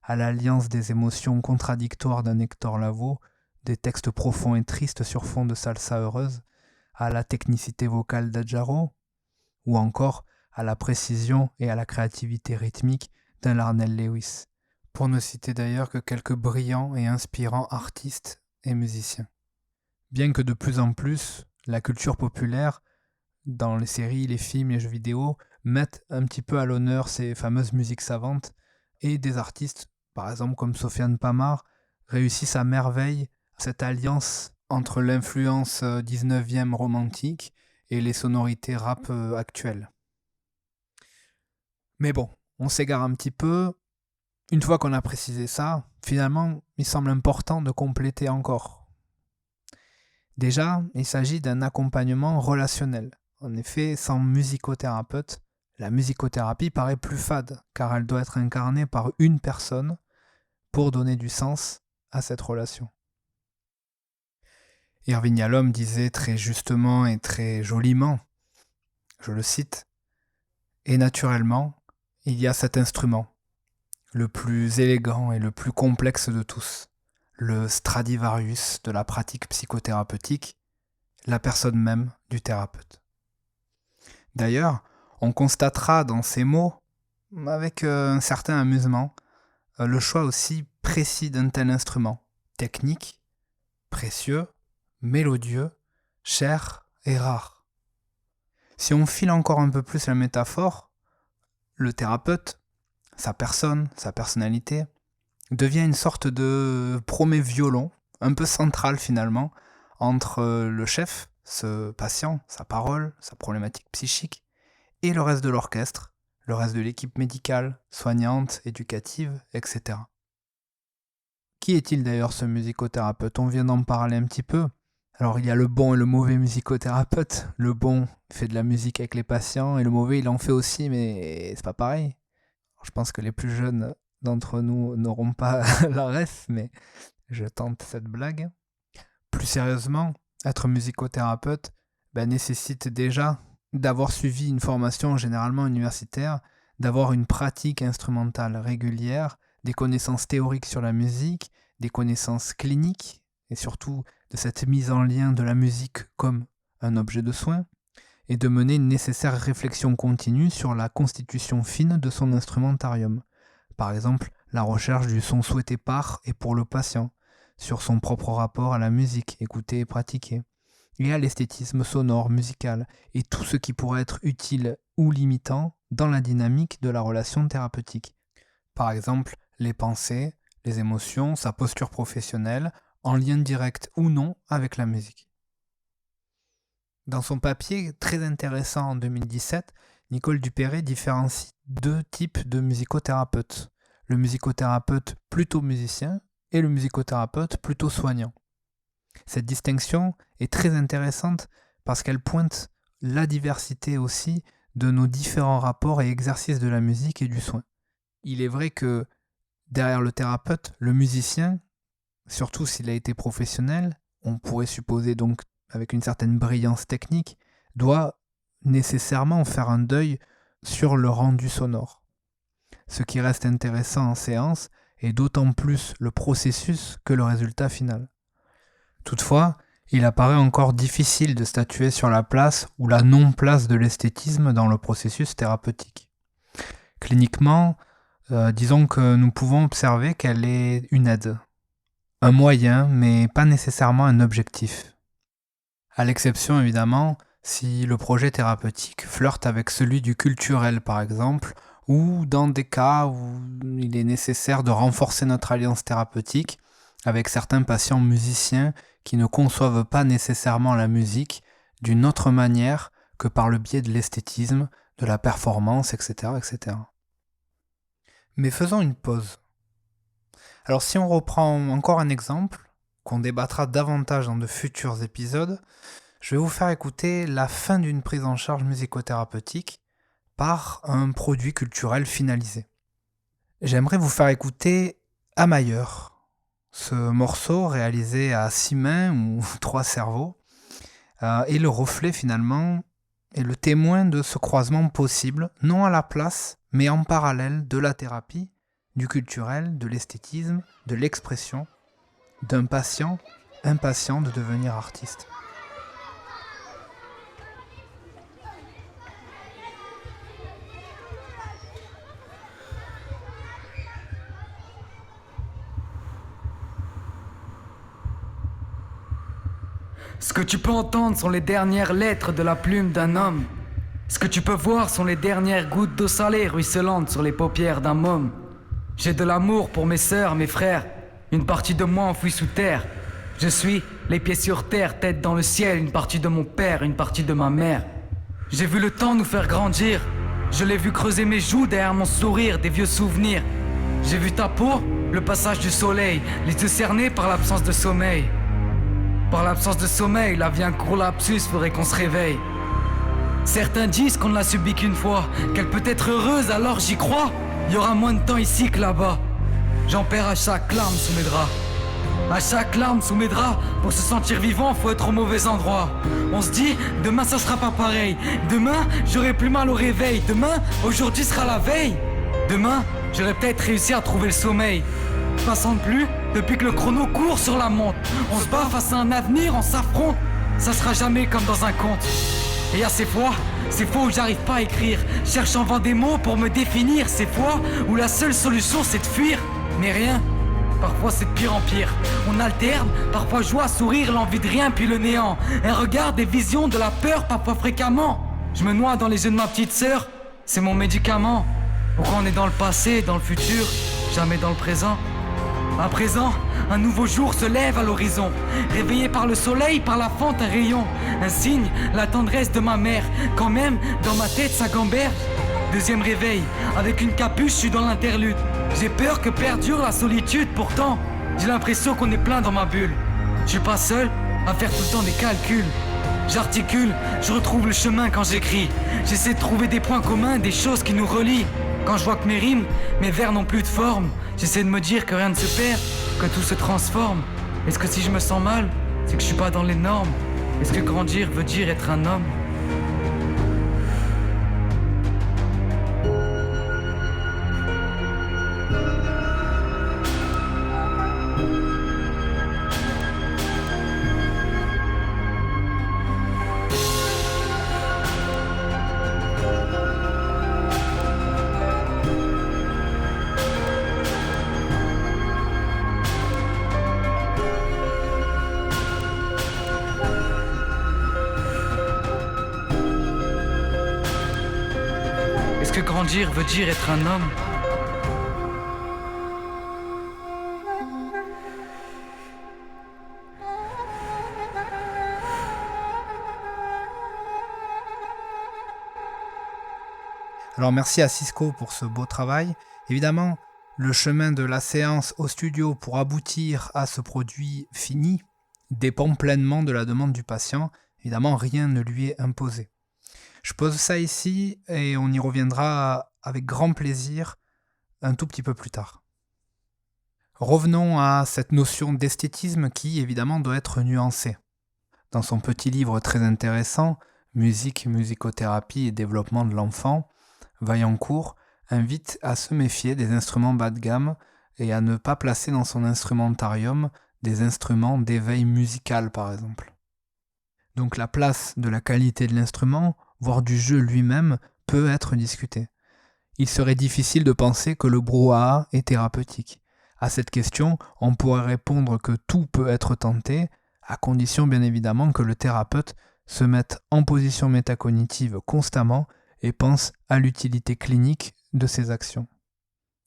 à l'alliance des émotions contradictoires d'un Hector Lavoe, des textes profonds et tristes sur fond de salsa heureuse, à la technicité vocale d'Adjaro, ou encore à la précision et à la créativité rythmique d'un Larnell Lewis, pour ne citer d'ailleurs que quelques brillants et inspirants artistes et musiciens. Bien que de plus en plus, la culture populaire, dans les séries, les films, les jeux vidéo, mette un petit peu à l'honneur ces fameuses musiques savantes, et des artistes, par exemple comme Sofiane Pamar, réussissent à merveille cette alliance entre l'influence 19e romantique et les sonorités rap actuelles. Mais bon, on s'égare un petit peu. Une fois qu'on a précisé ça, finalement, il semble important de compléter encore. Déjà, il s'agit d'un accompagnement relationnel. En effet, sans musicothérapeute, la musicothérapie paraît plus fade, car elle doit être incarnée par une personne pour donner du sens à cette relation. Irving Yalom disait très justement et très joliment, je le cite, « Et naturellement, il y a cet instrument, le plus élégant et le plus complexe de tous, le Stradivarius de la pratique psychothérapeutique, la personne même du thérapeute. » D'ailleurs, on constatera dans ces mots, avec un certain amusement, le choix aussi précis d'un tel instrument, technique, précieux, mélodieux, cher et rare. Si on file encore un peu plus la métaphore, le thérapeute, sa personne, sa personnalité, devient une sorte de premier violon, un peu central finalement, entre le chef, ce patient, sa parole, sa problématique psychique, et le reste de l'orchestre, le reste de l'équipe médicale, soignante, éducative, etc. Qui est-il d'ailleurs ce musicothérapeute ? On vient d'en parler un petit peu. Alors il y a le bon et le mauvais musicothérapeute. Le bon fait de la musique avec les patients et le mauvais il en fait aussi, mais c'est pas pareil. Alors, je pense que les plus jeunes d'entre nous n'auront pas la ref, mais je tente cette blague. Plus sérieusement, être musicothérapeute nécessite déjà d'avoir suivi une formation généralement universitaire, d'avoir une pratique instrumentale régulière, des connaissances théoriques sur la musique, des connaissances cliniques, et surtout de cette mise en lien de la musique comme un objet de soin, et de mener une nécessaire réflexion continue sur la constitution fine de son instrumentarium. Par exemple, la recherche du son souhaité par et pour le patient, sur son propre rapport à la musique, écoutée et pratiquée, et à l'esthétisme sonore, musical, et tout ce qui pourrait être utile ou limitant dans la dynamique de la relation thérapeutique. Par exemple, les pensées, les émotions, sa posture professionnelle, en lien direct ou non avec la musique. Dans son papier très intéressant en 2017, Nicole Dupéré différencie deux types de musicothérapeutes. Le musicothérapeute plutôt musicien et le musicothérapeute plutôt soignant. Cette distinction est très intéressante parce qu'elle pointe la diversité aussi de nos différents rapports et exercices de la musique et du soin. Il est vrai que derrière le thérapeute, le musicien, surtout s'il a été professionnel, on pourrait supposer donc avec une certaine brillance technique, doit nécessairement faire un deuil sur le rendu sonore. Ce qui reste intéressant en séance est d'autant plus le processus que le résultat final. Toutefois, il apparaît encore difficile de statuer sur la place ou la non-place de l'esthétisme dans le processus thérapeutique. Cliniquement, disons que nous pouvons observer qu'elle est une aide, un moyen, mais pas nécessairement un objectif. À l'exception, évidemment, si le projet thérapeutique flirte avec celui du culturel, par exemple, ou dans des cas où il est nécessaire de renforcer notre alliance thérapeutique avec certains patients musiciens qui ne conçoivent pas nécessairement la musique d'une autre manière que par le biais de l'esthétisme, de la performance, etc., etc. Mais faisons une pause. Alors si on reprend encore un exemple, qu'on débattra davantage dans de futurs épisodes, je vais vous faire écouter la fin d'une prise en charge musicothérapeutique par un produit culturel finalisé. J'aimerais vous faire écouter Amailleur, ce morceau réalisé à 6 mains ou 3 cerveaux, est le reflet finalement, et le témoin de ce croisement possible, non à la place, mais en parallèle de la thérapie, du culturel, de l'esthétisme, de l'expression, d'un patient impatient de devenir artiste.
Ce que tu peux entendre sont les dernières lettres de la plume d'un homme. Ce que tu peux voir sont les dernières gouttes d'eau salée ruisselantes sur les paupières d'un môme. J'ai de l'amour pour mes sœurs, mes frères, une partie de moi enfouie sous terre. Je suis les pieds sur terre, tête dans le ciel, une partie de mon père, une partie de ma mère. J'ai vu le temps nous faire grandir, je l'ai vu creuser mes joues derrière mon sourire, des vieux souvenirs. J'ai vu ta peau, le passage du soleil, les yeux cernés par l'absence de sommeil. Par l'absence de sommeil, la vie un court lapsus ferait qu'on se réveille. Certains disent qu'on ne l'a subi qu'une fois, qu'elle peut être heureuse, alors j'y crois. Il y aura moins de temps ici que là-bas. J'en perds à chaque larme sous mes draps. À chaque larme sous mes draps. Pour se sentir vivant, faut être au mauvais endroit. On se dit, demain ça sera pas pareil. Demain, j'aurai plus mal au réveil. Demain, aujourd'hui sera la veille. Demain, j'aurais peut-être réussi à trouver le sommeil. Passant de plus, depuis que le chrono court sur la montre. On se bat face à un avenir, on s'affronte. Ça sera jamais comme dans un conte. Et à ces fois où j'arrive pas à écrire, cherche en vain des mots pour me définir. Ces fois où la seule solution c'est de fuir. Mais rien, parfois c'est de pire en pire. On alterne, parfois joie, sourire, l'envie de rien puis le néant. Un regard, des visions, de la peur, parfois fréquemment. Je me noie dans les yeux de ma petite sœur, c'est mon médicament. Pourquoi on est dans le passé, dans le futur, jamais dans le présent? À présent, un nouveau jour se lève à l'horizon. Réveillé par le soleil, par la fente, un rayon. Un signe, la tendresse de ma mère. Quand même, dans ma tête, ça gamberge. Deuxième réveil, avec une capuche, je suis dans l'interlude. J'ai peur que perdure la solitude. Pourtant, j'ai l'impression qu'on est plein dans ma bulle. Je suis pas seul à faire tout le temps des calculs. J'articule, je retrouve le chemin quand j'écris. J'essaie de trouver des points communs, des choses qui nous relient. Quand je vois que mes rimes, mes vers n'ont plus de forme, j'essaie de me dire que rien ne se perd, que tout se transforme. Est-ce que si je me sens mal, c'est que je suis pas dans les normes? Est-ce que grandir veut dire être un homme? Est-ce que grandir veut dire être un homme?
Alors merci à Cisco pour ce beau travail. Évidemment, le chemin de la séance au studio pour aboutir à ce produit fini dépend pleinement de la demande du patient. Évidemment, rien ne lui est imposé. Je pose ça ici et on y reviendra avec grand plaisir un tout petit peu plus tard. Revenons à cette notion d'esthétisme qui, évidemment, doit être nuancée. Dans son petit livre très intéressant, Musique, musicothérapie et développement de l'enfant, Vaillancourt invite à se méfier des instruments bas de gamme et à ne pas placer dans son instrumentarium des instruments d'éveil musical, par exemple. Donc la place de la qualité de l'instrument, voire du jeu lui-même, peut être discutée. Il serait difficile de penser que le brouhaha est thérapeutique. À cette question, on pourrait répondre que tout peut être tenté, à condition bien évidemment que le thérapeute se mette en position métacognitive constamment et pense à l'utilité clinique de ses actions.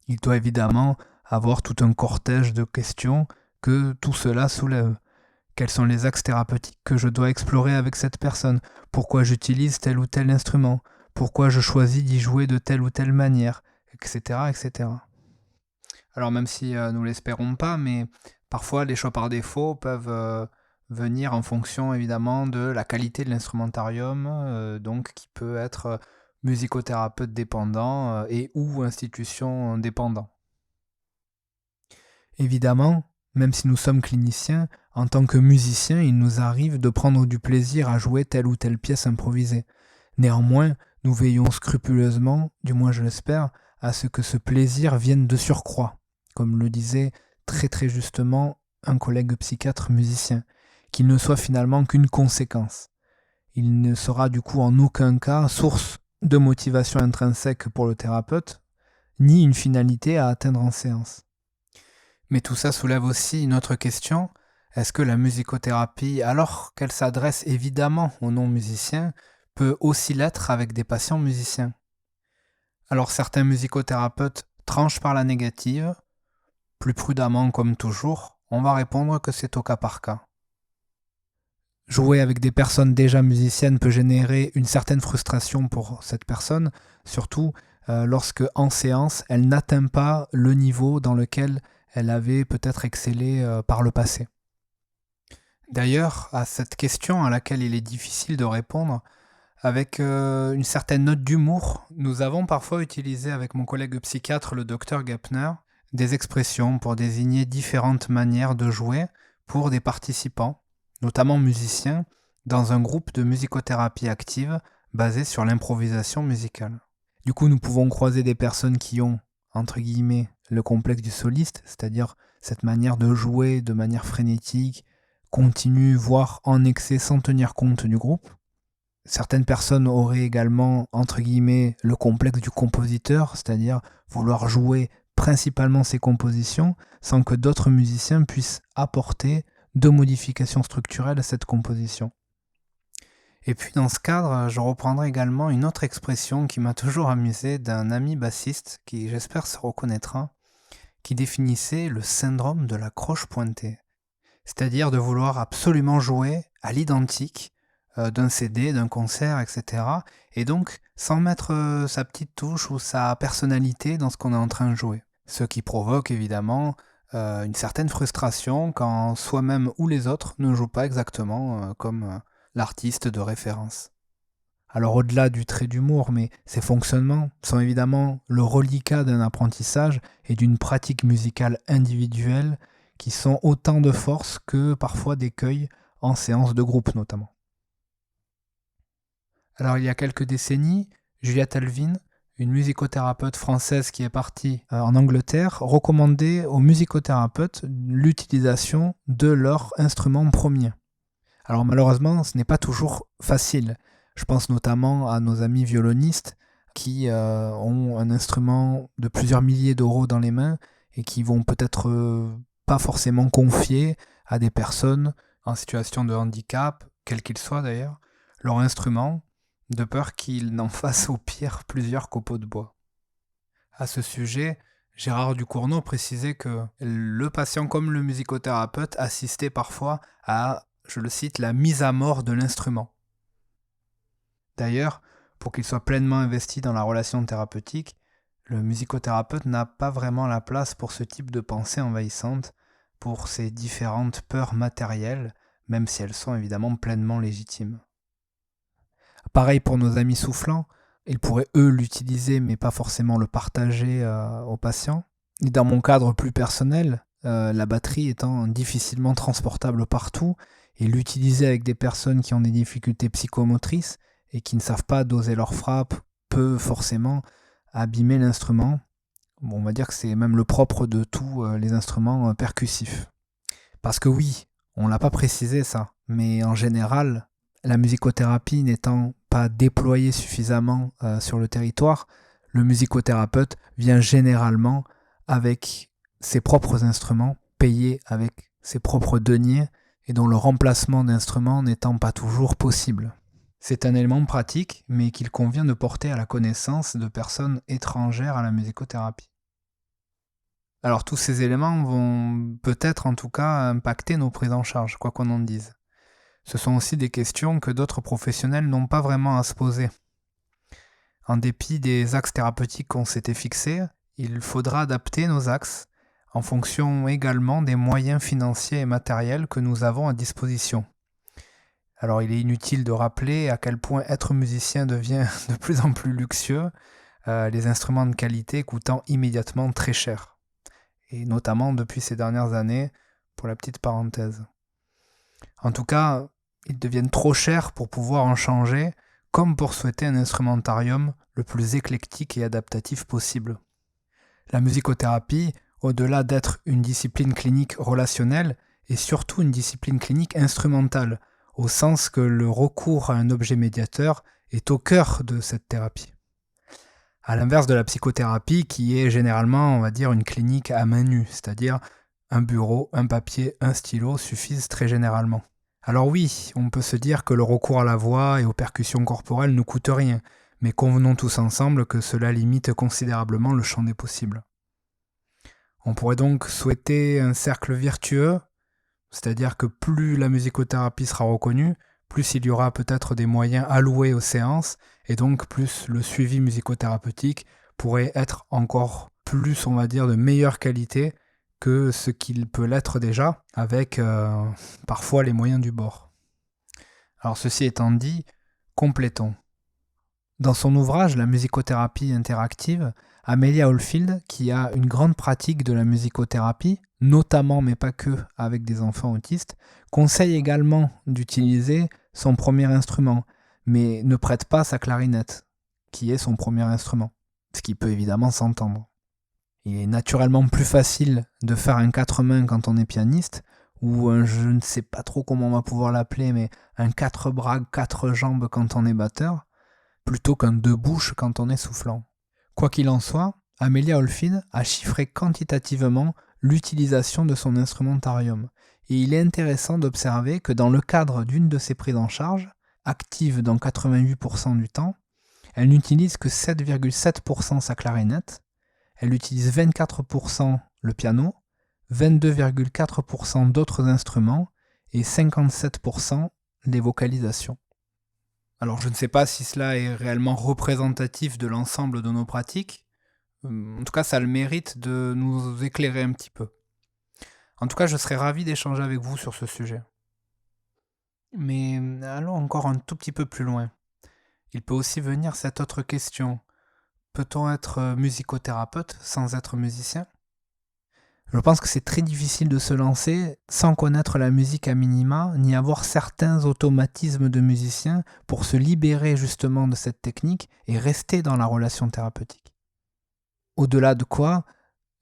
Il doit évidemment avoir tout un cortège de questions que tout cela soulève. Quels sont les axes thérapeutiques que je dois explorer avec cette personne? Pourquoi j'utilise tel ou tel instrument? Pourquoi je choisis d'y jouer de telle ou telle manière? Etc. etc. Alors même si nous l'espérons pas, mais parfois les choix par défaut peuvent venir en fonction évidemment de la qualité de l'instrumentarium, donc qui peut être musicothérapeute dépendant et ou institution dépendant. Évidemment, même si nous sommes cliniciens, en tant que musiciens, il nous arrive de prendre du plaisir à jouer telle ou telle pièce improvisée. Néanmoins, nous veillons scrupuleusement, du moins je l'espère, à ce que ce plaisir vienne de surcroît, comme le disait très très justement un collègue psychiatre musicien, qu'il ne soit finalement qu'une conséquence. Il ne sera du coup en aucun cas source de motivation intrinsèque pour le thérapeute, ni une finalité à atteindre en séance. Mais tout ça soulève aussi une autre question. Est-ce que la musicothérapie, alors qu'elle s'adresse évidemment aux non-musiciens, peut aussi l'être avec des patients musiciens? Alors certains musicothérapeutes tranchent par la négative. Plus prudemment comme toujours, on va répondre que c'est au cas par cas. Jouer avec des personnes déjà musiciennes peut générer une certaine frustration pour cette personne, surtout lorsque en séance, elle n'atteint pas le niveau dans lequel elle avait peut-être excellé par le passé. D'ailleurs, à cette question à laquelle il est difficile de répondre, avec une certaine note d'humour, nous avons parfois utilisé avec mon collègue psychiatre, le docteur Gepner, des expressions pour désigner différentes manières de jouer pour des participants, notamment musiciens, dans un groupe de musicothérapie active basé sur l'improvisation musicale. Du coup, nous pouvons croiser des personnes qui ont, entre guillemets, le complexe du soliste, c'est-à-dire cette manière de jouer de manière frénétique, continue, voire en excès sans tenir compte du groupe. Certaines personnes auraient également, entre guillemets, le complexe du compositeur, c'est-à-dire vouloir jouer principalement ses compositions sans que d'autres musiciens puissent apporter de modifications structurelles à cette composition. Et puis dans ce cadre, je reprendrai également une autre expression qui m'a toujours amusé d'un ami bassiste qui, j'espère, se reconnaîtra, qui définissait le syndrome de la croche pointée. C'est-à-dire de vouloir absolument jouer à l'identique d'un CD, d'un concert, etc. Et donc sans mettre sa petite touche ou sa personnalité dans ce qu'on est en train de jouer. Ce qui provoque évidemment une certaine frustration quand soi-même ou les autres ne jouent pas exactement comme l'artiste de référence. Alors au-delà du trait d'humour, mais ces fonctionnements sont évidemment le reliquat d'un apprentissage et d'une pratique musicale individuelle qui sont autant de force que parfois d'écueils en séance de groupe notamment. Alors il y a quelques décennies, Juliette Alvin, une musicothérapeute française qui est partie en Angleterre, recommandait aux musicothérapeutes l'utilisation de leur instrument premier. Alors malheureusement, ce n'est pas toujours facile. Je pense notamment à nos amis violonistes qui ont un instrument de plusieurs milliers d'euros dans les mains et qui vont peut-être pas forcément confier à des personnes en situation de handicap, quel qu'il soit d'ailleurs, leur instrument, de peur qu'ils n'en fassent au pire plusieurs copeaux de bois. À ce sujet, Gérard Ducournau précisait que le patient comme le musicothérapeute assistait parfois à, je le cite, la mise à mort de l'instrument. D'ailleurs, pour qu'il soit pleinement investi dans la relation thérapeutique, le musicothérapeute n'a pas vraiment la place pour ce type de pensée envahissante, pour ces différentes peurs matérielles, même si elles sont évidemment pleinement légitimes. Pareil pour nos amis soufflants, ils pourraient eux l'utiliser mais pas forcément le partager aux patients. Et dans mon cadre plus personnel, la batterie étant difficilement transportable partout, et l'utiliser avec des personnes qui ont des difficultés psychomotrices et qui ne savent pas doser leur frappe peut forcément abîmer l'instrument. Bon, on va dire que c'est même le propre de tous les instruments percussifs. Parce que oui, on ne l'a pas précisé ça, mais en général, la musicothérapie n'étant pas déployée suffisamment sur le territoire, le musicothérapeute vient généralement avec ses propres instruments, payés avec ses propres deniers, et dont le remplacement d'instruments n'étant pas toujours possible. C'est un élément pratique, mais qu'il convient de porter à la connaissance de personnes étrangères à la musicothérapie. Alors tous ces éléments vont peut-être en tout cas impacter nos prises en charge, quoi qu'on en dise. Ce sont aussi des questions que d'autres professionnels n'ont pas vraiment à se poser. En dépit des axes thérapeutiques qu'on s'était fixés, il faudra adapter nos axes en fonction également des moyens financiers et matériels que nous avons à disposition. Alors il est inutile de rappeler à quel point être musicien devient de plus en plus luxueux, les instruments de qualité coûtant immédiatement très cher. Et notamment depuis ces dernières années, pour la petite parenthèse. En tout cas, ils deviennent trop chers pour pouvoir en changer, comme pour souhaiter un instrumentarium le plus éclectique et adaptatif possible. La musicothérapie, au-delà d'être une discipline clinique relationnelle, est surtout une discipline clinique instrumentale, au sens que le recours à un objet médiateur est au cœur de cette thérapie. À l'inverse de la psychothérapie, qui est généralement, on va dire, une clinique à main nue, c'est-à-dire un bureau, un papier, un stylo suffisent très généralement. Alors oui, on peut se dire que le recours à la voix et aux percussions corporelles ne coûte rien, mais convenons tous ensemble que cela limite considérablement le champ des possibles. On pourrait donc souhaiter un cercle vertueux, c'est-à-dire que plus la musicothérapie sera reconnue, plus il y aura peut-être des moyens alloués aux séances, et donc plus le suivi musicothérapeutique pourrait être encore plus, on va dire, de meilleure qualité, que ce qu'il peut l'être déjà, avec parfois les moyens du bord. Alors ceci étant dit, complétons. Dans son ouvrage La musicothérapie interactive, Amelia Oldfield, qui a une grande pratique de la musicothérapie, notamment mais pas que avec des enfants autistes, conseille également d'utiliser son premier instrument, mais ne prête pas sa clarinette, qui est son premier instrument, ce qui peut évidemment s'entendre. Il est naturellement plus facile de faire un 4 mains quand on est pianiste, ou un, je ne sais pas trop comment on va pouvoir l'appeler, mais un 4 bras, 4 jambes quand on est batteur, plutôt qu'un 2 bouches quand on est soufflant. Quoi qu'il en soit, Amelia Oldfield a chiffré quantitativement l'utilisation de son instrumentarium, et il est intéressant d'observer que dans le cadre d'une de ses prises en charge, active dans 88% du temps, elle n'utilise que 7,7% sa clarinette, elle utilise 24% le piano, 22,4% d'autres instruments et 57% des vocalisations. Alors je ne sais pas si cela est réellement représentatif de l'ensemble de nos pratiques. En tout cas, ça a le mérite de nous éclairer un petit peu. En tout cas, je serais ravi d'échanger avec vous sur ce sujet. Mais allons encore un tout petit peu plus loin. Il peut aussi venir cette autre question. Peut-on être musicothérapeute sans être musicien ? Je pense que c'est très difficile de se lancer sans connaître la musique à minima, ni avoir certains automatismes de musicien pour se libérer justement de cette technique et rester dans la relation thérapeutique. Au-delà de quoi,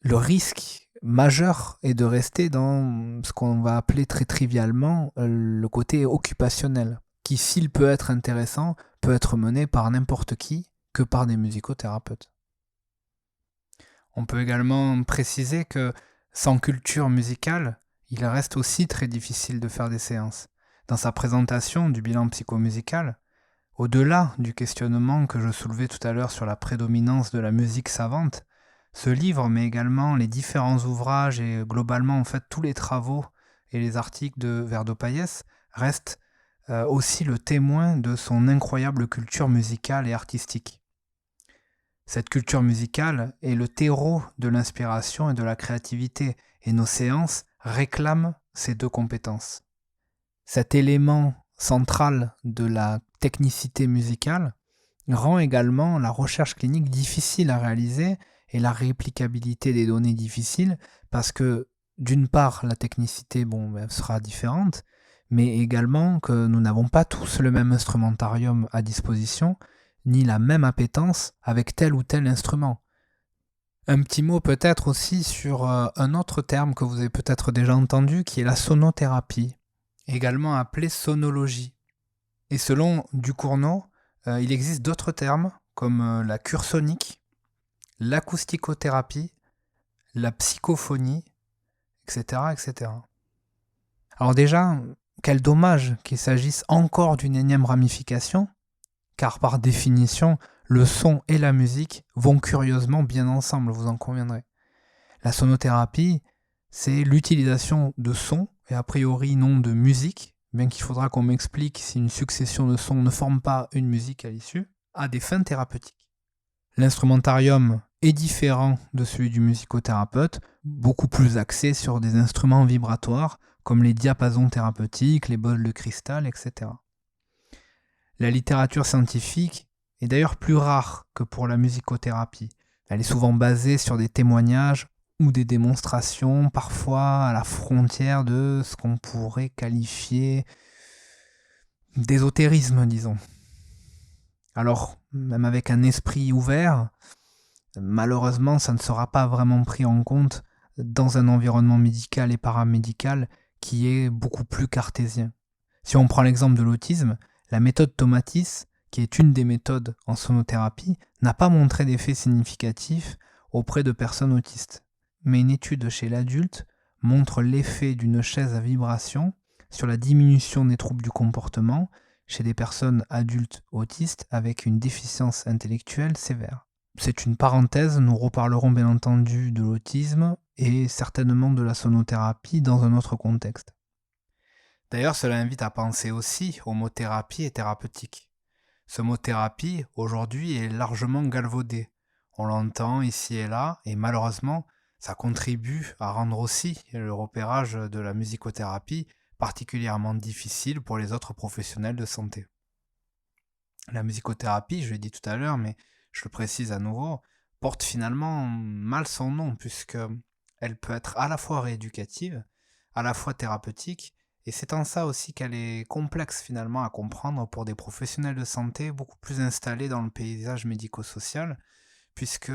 le risque majeur est de rester dans ce qu'on va appeler très trivialement le côté occupationnel, qui, s'il peut être intéressant, peut être mené par n'importe qui que par des musicothérapeutes. On peut également préciser que sans culture musicale, il reste aussi très difficile de faire des séances. Dans sa présentation du bilan psychomusical, au-delà du questionnement que je soulevais tout à l'heure sur la prédominance de la musique savante, ce livre, mais également les différents ouvrages et globalement en fait tous les travaux et les articles de Verdopayès restent aussi le témoin de son incroyable culture musicale et artistique. Cette culture musicale est le terreau de l'inspiration et de la créativité, et nos séances réclament ces deux compétences. Cet élément central de la technicité musicale rend également la recherche clinique difficile à réaliser et la réplicabilité des données difficile, parce que d'une part la technicité sera différente, mais également que nous n'avons pas tous le même instrumentarium à disposition, ni la même appétence avec tel ou tel instrument. Un petit mot peut-être aussi sur un autre terme que vous avez peut-être déjà entendu, qui est la sonothérapie, également appelée sonologie. Et selon Ducournau, il existe d'autres termes comme la cure sonique, l'acousticothérapie, la psychophonie, etc., etc. Alors déjà, quel dommage qu'il s'agisse encore d'une énième ramification, car par définition, le son et la musique vont curieusement bien ensemble, vous en conviendrez. La sonothérapie, c'est l'utilisation de sons, et a priori non de musique, bien qu'il faudra qu'on m'explique si une succession de sons ne forme pas une musique à l'issue, à des fins thérapeutiques. L'instrumentarium est différent de celui du musicothérapeute, beaucoup plus axé sur des instruments vibratoires, comme les diapasons thérapeutiques, les bols de cristal, etc. La littérature scientifique est d'ailleurs plus rare que pour la musicothérapie. Elle est souvent basée sur des témoignages ou des démonstrations, parfois à la frontière de ce qu'on pourrait qualifier d'ésotérisme, disons. Alors, même avec un esprit ouvert, malheureusement, ça ne sera pas vraiment pris en compte dans un environnement médical et paramédical qui est beaucoup plus cartésien. Si on prend l'exemple de l'autisme, la méthode Tomatis, qui est une des méthodes en sonothérapie, n'a pas montré d'effet significatif auprès de personnes autistes. Mais une étude chez l'adulte montre l'effet d'une chaise à vibration sur la diminution des troubles du comportement chez des personnes adultes autistes avec une déficience intellectuelle sévère. C'est une parenthèse, nous reparlerons bien entendu de l'autisme et certainement de la sonothérapie dans un autre contexte. D'ailleurs, cela invite à penser aussi au mot thérapie et thérapeutique. Ce mot thérapie, aujourd'hui, est largement galvaudé. On l'entend ici et là, et malheureusement, Ça contribue à rendre aussi le repérage de la musicothérapie particulièrement difficile pour les autres professionnels de santé. La musicothérapie, je l'ai dit tout à l'heure, mais je le précise à nouveau, porte finalement mal son nom, puisque elle peut être à la fois rééducative, à la fois thérapeutique, et c'est en ça aussi qu'elle est complexe finalement à comprendre pour des professionnels de santé beaucoup plus installés dans le paysage médico-social, puisque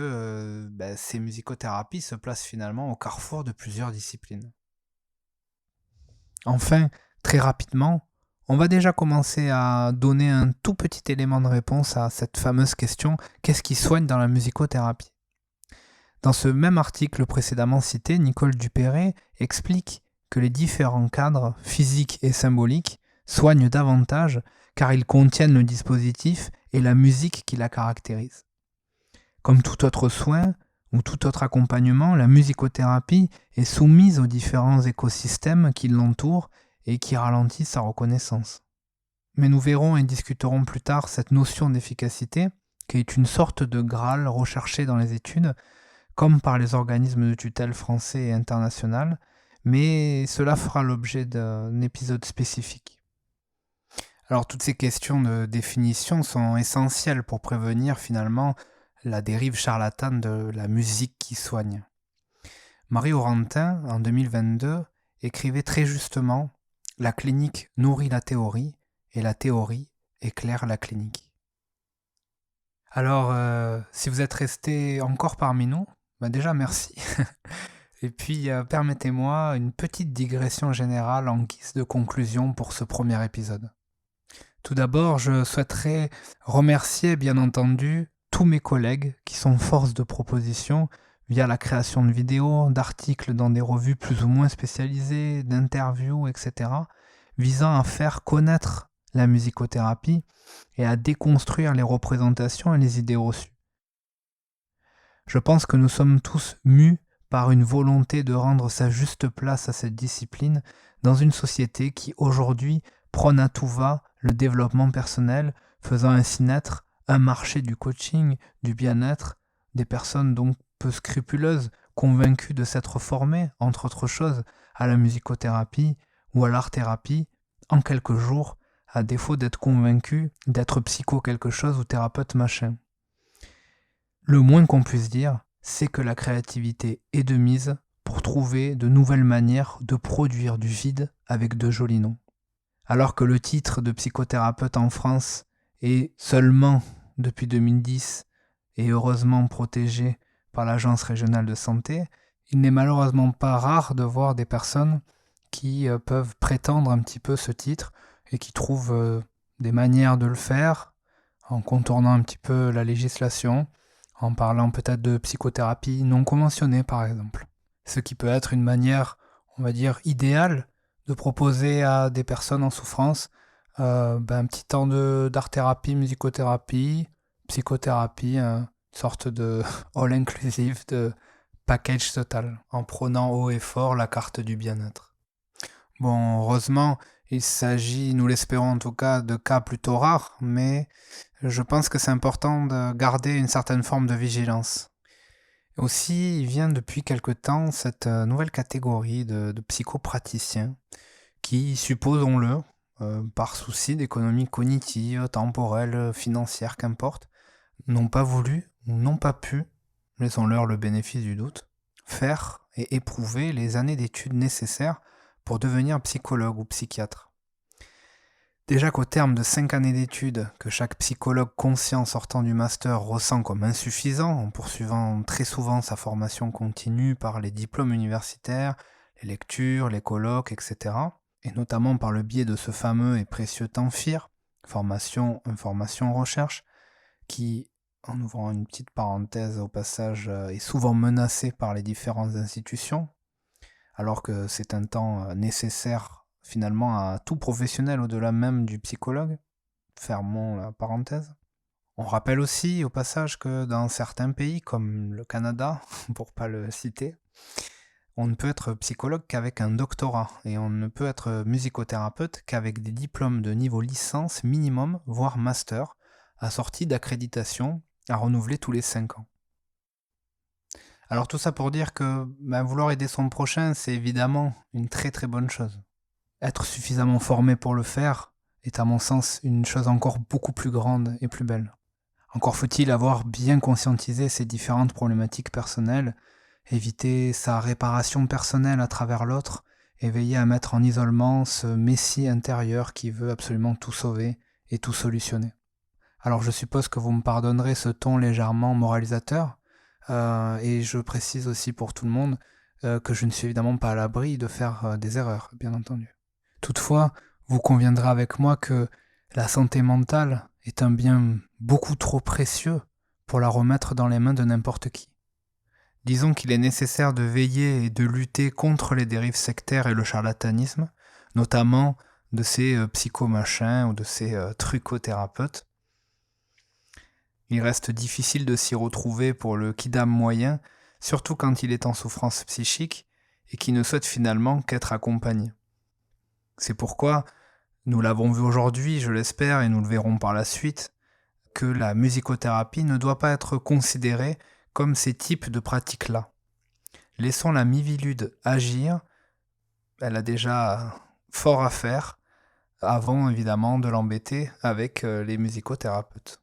ces musicothérapies se placent finalement au carrefour de plusieurs disciplines. Enfin, très rapidement, on va déjà commencer à donner un tout petit élément de réponse à cette fameuse question « Qu'est-ce qui soigne dans la musicothérapie ?» Dans ce même article précédemment cité, Nicole Dupéré explique que les différents cadres, physiques et symboliques, soignent davantage car ils contiennent le dispositif et la musique qui la caractérise. Comme tout autre soin ou tout autre accompagnement, la musicothérapie est soumise aux différents écosystèmes qui l'entourent et qui ralentissent sa reconnaissance. Mais nous verrons et discuterons plus tard cette notion d'efficacité, qui est une sorte de Graal recherché dans les études, comme par les organismes de tutelle français et international, mais cela fera l'objet d'un épisode spécifique. Alors toutes ces questions de définition sont essentielles pour prévenir finalement la dérive charlatane de la musique qui soigne. Marie Aurentin, en 2022, écrivait très justement « La clinique nourrit la théorie et la théorie éclaire la clinique ». Alors, si vous êtes resté encore parmi nous, déjà merci. Et puis, permettez-moi une petite digression générale en guise de conclusion pour ce premier épisode. Tout d'abord, je souhaiterais remercier, bien entendu, tous mes collègues qui sont force de proposition via la création de vidéos, d'articles dans des revues plus ou moins spécialisées, d'interviews, etc., visant à faire connaître la musicothérapie et à déconstruire les représentations et les idées reçues. Je pense que nous sommes tous mus par une volonté de rendre sa juste place à cette discipline dans une société qui aujourd'hui prône à tout va le développement personnel, faisant ainsi naître un marché du coaching, du bien-être, des personnes donc peu scrupuleuses, convaincues de s'être formées, entre autres choses, à la musicothérapie ou à l'art-thérapie, en quelques jours, à défaut d'être convaincues d'être psycho quelque chose ou thérapeute machin. Le moins qu'on puisse dire, c'est que la créativité est de mise pour trouver de nouvelles manières de produire du vide avec de jolis noms. Alors que le titre de psychothérapeute en France est seulement depuis 2010 et heureusement protégé par l'Agence régionale de santé, il n'est malheureusement pas rare de voir des personnes qui peuvent prétendre un petit peu ce titre et qui trouvent des manières de le faire en contournant un petit peu la législation, en parlant peut-être de psychothérapie non conventionnée par exemple. Ce qui peut être une manière, on va dire, idéale de proposer à des personnes en souffrance un petit temps d'art-thérapie, musicothérapie, psychothérapie, une sorte de all-inclusive, de package total, en prônant haut et fort la carte du bien-être. Bon, heureusement, il s'agit, nous l'espérons en tout cas, de cas plutôt rares, mais je pense que c'est important de garder une certaine forme de vigilance. Aussi, il vient depuis quelque temps cette nouvelle catégorie de psychopraticiens qui, supposons-le, par souci d'économie cognitive, temporelle, financière, qu'importe, n'ont pas voulu ou n'ont pas pu, laissons-leur le bénéfice du doute, faire et éprouver les années d'études nécessaires pour devenir psychologue ou psychiatre. Déjà qu'au terme de 5 années d'études, que chaque psychologue conscient sortant du master ressent comme insuffisant en poursuivant très souvent sa formation continue par les diplômes universitaires, les lectures, les colloques, etc., et notamment par le biais de ce fameux et précieux temps FIR, formation, information, recherche, qui, en ouvrant une petite parenthèse au passage, est souvent menacé par les différentes institutions, alors que c'est un temps nécessaire finalement à tout professionnel au-delà même du psychologue. Fermons la parenthèse. On rappelle aussi au passage que dans certains pays comme le Canada, pour pas le citer, on ne peut être psychologue qu'avec un doctorat et on ne peut être musicothérapeute qu'avec des diplômes de niveau licence minimum, voire master, assortis d'accréditation à renouveler tous les 5 ans. Alors tout ça pour dire que vouloir aider son prochain, c'est évidemment une très très bonne chose. Être suffisamment formé pour le faire est à mon sens une chose encore beaucoup plus grande et plus belle. Encore faut-il avoir bien conscientisé ces différentes problématiques personnelles, éviter sa réparation personnelle à travers l'autre et veiller à mettre en isolement ce messie intérieur qui veut absolument tout sauver et tout solutionner. Alors je suppose que vous me pardonnerez ce ton légèrement moralisateur, et je précise aussi pour tout le monde que je ne suis évidemment pas à l'abri de faire des erreurs, bien entendu. Toutefois, vous conviendrez avec moi que la santé mentale est un bien beaucoup trop précieux pour la remettre dans les mains de n'importe qui. Disons qu'il est nécessaire de veiller et de lutter contre les dérives sectaires et le charlatanisme, notamment de ces psychomachins ou de ces trucothérapeutes. Il reste difficile de s'y retrouver pour le kidam moyen, surtout quand il est en souffrance psychique et qui ne souhaite finalement qu'être accompagné. C'est pourquoi, nous l'avons vu aujourd'hui, je l'espère, et nous le verrons par la suite, que la musicothérapie ne doit pas être considérée comme ces types de pratiques-là. Laissons la Mivilude agir, elle a déjà fort à faire, avant évidemment de l'embêter avec les musicothérapeutes.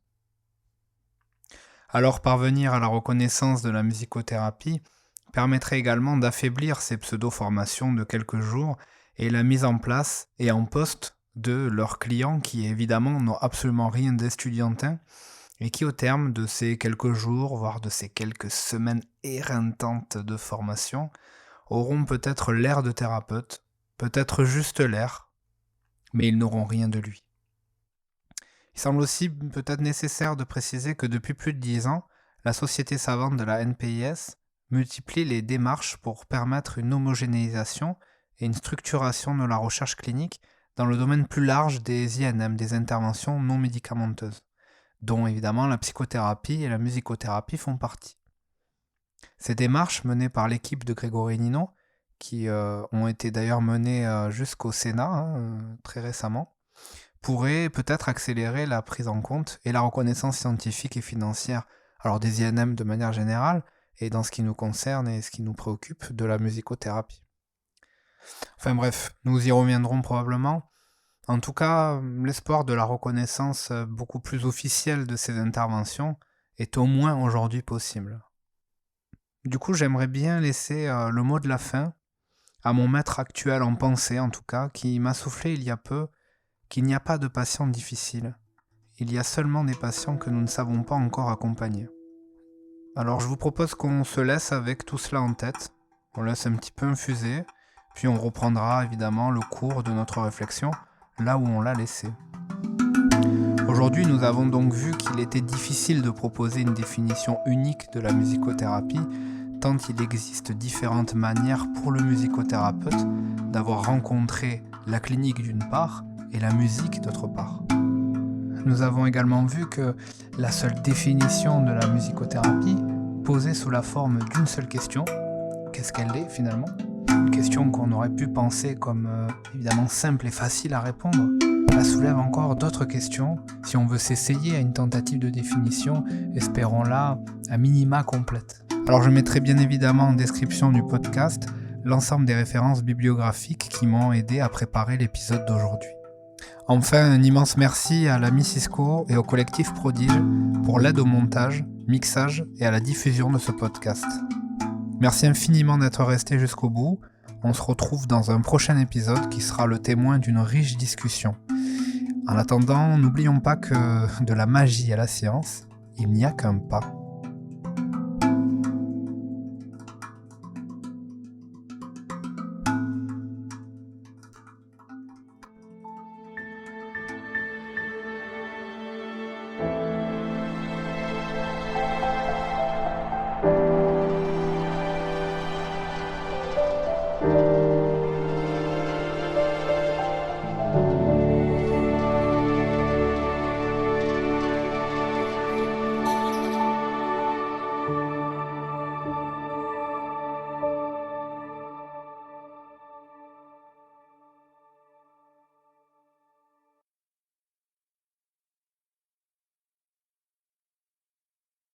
Alors parvenir à la reconnaissance de la musicothérapie permettrait également d'affaiblir ces pseudo-formations de quelques jours et la mise en place et en poste de leurs clients qui évidemment n'ont absolument rien d'estudiantin et qui au terme de ces quelques jours, voire de ces quelques semaines éreintantes de formation, auront peut-être l'air de thérapeute, peut-être juste l'air, mais ils n'auront rien de lui. Il semble aussi peut-être nécessaire de préciser que depuis plus de 10 ans, la Société savante de la NPIS multiplie les démarches pour permettre une homogénéisation et une structuration de la recherche clinique dans le domaine plus large des INM, des interventions non médicamenteuses, dont évidemment la psychothérapie et la musicothérapie font partie. Ces démarches menées par l'équipe de Grégory Nino, qui ont été d'ailleurs menées jusqu'au Sénat très récemment, pourraient peut-être accélérer la prise en compte et la reconnaissance scientifique et financière, alors des INM de manière générale, et dans ce qui nous concerne et ce qui nous préoccupe, de la musicothérapie. Enfin bref, nous y reviendrons probablement. En tout cas, l'espoir de la reconnaissance beaucoup plus officielle de ces interventions est au moins aujourd'hui possible. Du coup, j'aimerais bien laisser le mot de la fin à mon maître actuel en pensée, en tout cas, qui m'a soufflé il y a peu qu'il n'y a pas de patients difficiles. Il y a seulement des patients que nous ne savons pas encore accompagner. Alors je vous propose qu'on se laisse avec tout cela en tête, on laisse un petit peu infuser, puis on reprendra évidemment le cours de notre réflexion là où on l'a laissé. Aujourd'hui, nous avons donc vu qu'il était difficile de proposer une définition unique de la musicothérapie, tant il existe différentes manières pour le musicothérapeute d'avoir rencontré la clinique d'une part et la musique d'autre part. Nous avons également vu que la seule définition de la musicothérapie, posée sous la forme d'une seule question, qu'est-ce qu'elle est finalement ? Une question qu'on aurait pu penser comme évidemment simple et facile à répondre, elle soulève encore d'autres questions si on veut s'essayer à une tentative de définition, espérons-la à minima complète. Alors je mettrai bien évidemment en description du podcast l'ensemble des références bibliographiques qui m'ont aidé à préparer l'épisode d'aujourd'hui. Enfin, un immense merci à l'ami Cisco et au collectif Prodige pour l'aide au montage, mixage et à la diffusion de ce podcast. Merci infiniment d'être resté jusqu'au bout. On se retrouve dans un prochain épisode qui sera le témoin d'une riche discussion. En attendant, n'oublions pas que de la magie à la science, il n'y a qu'un pas.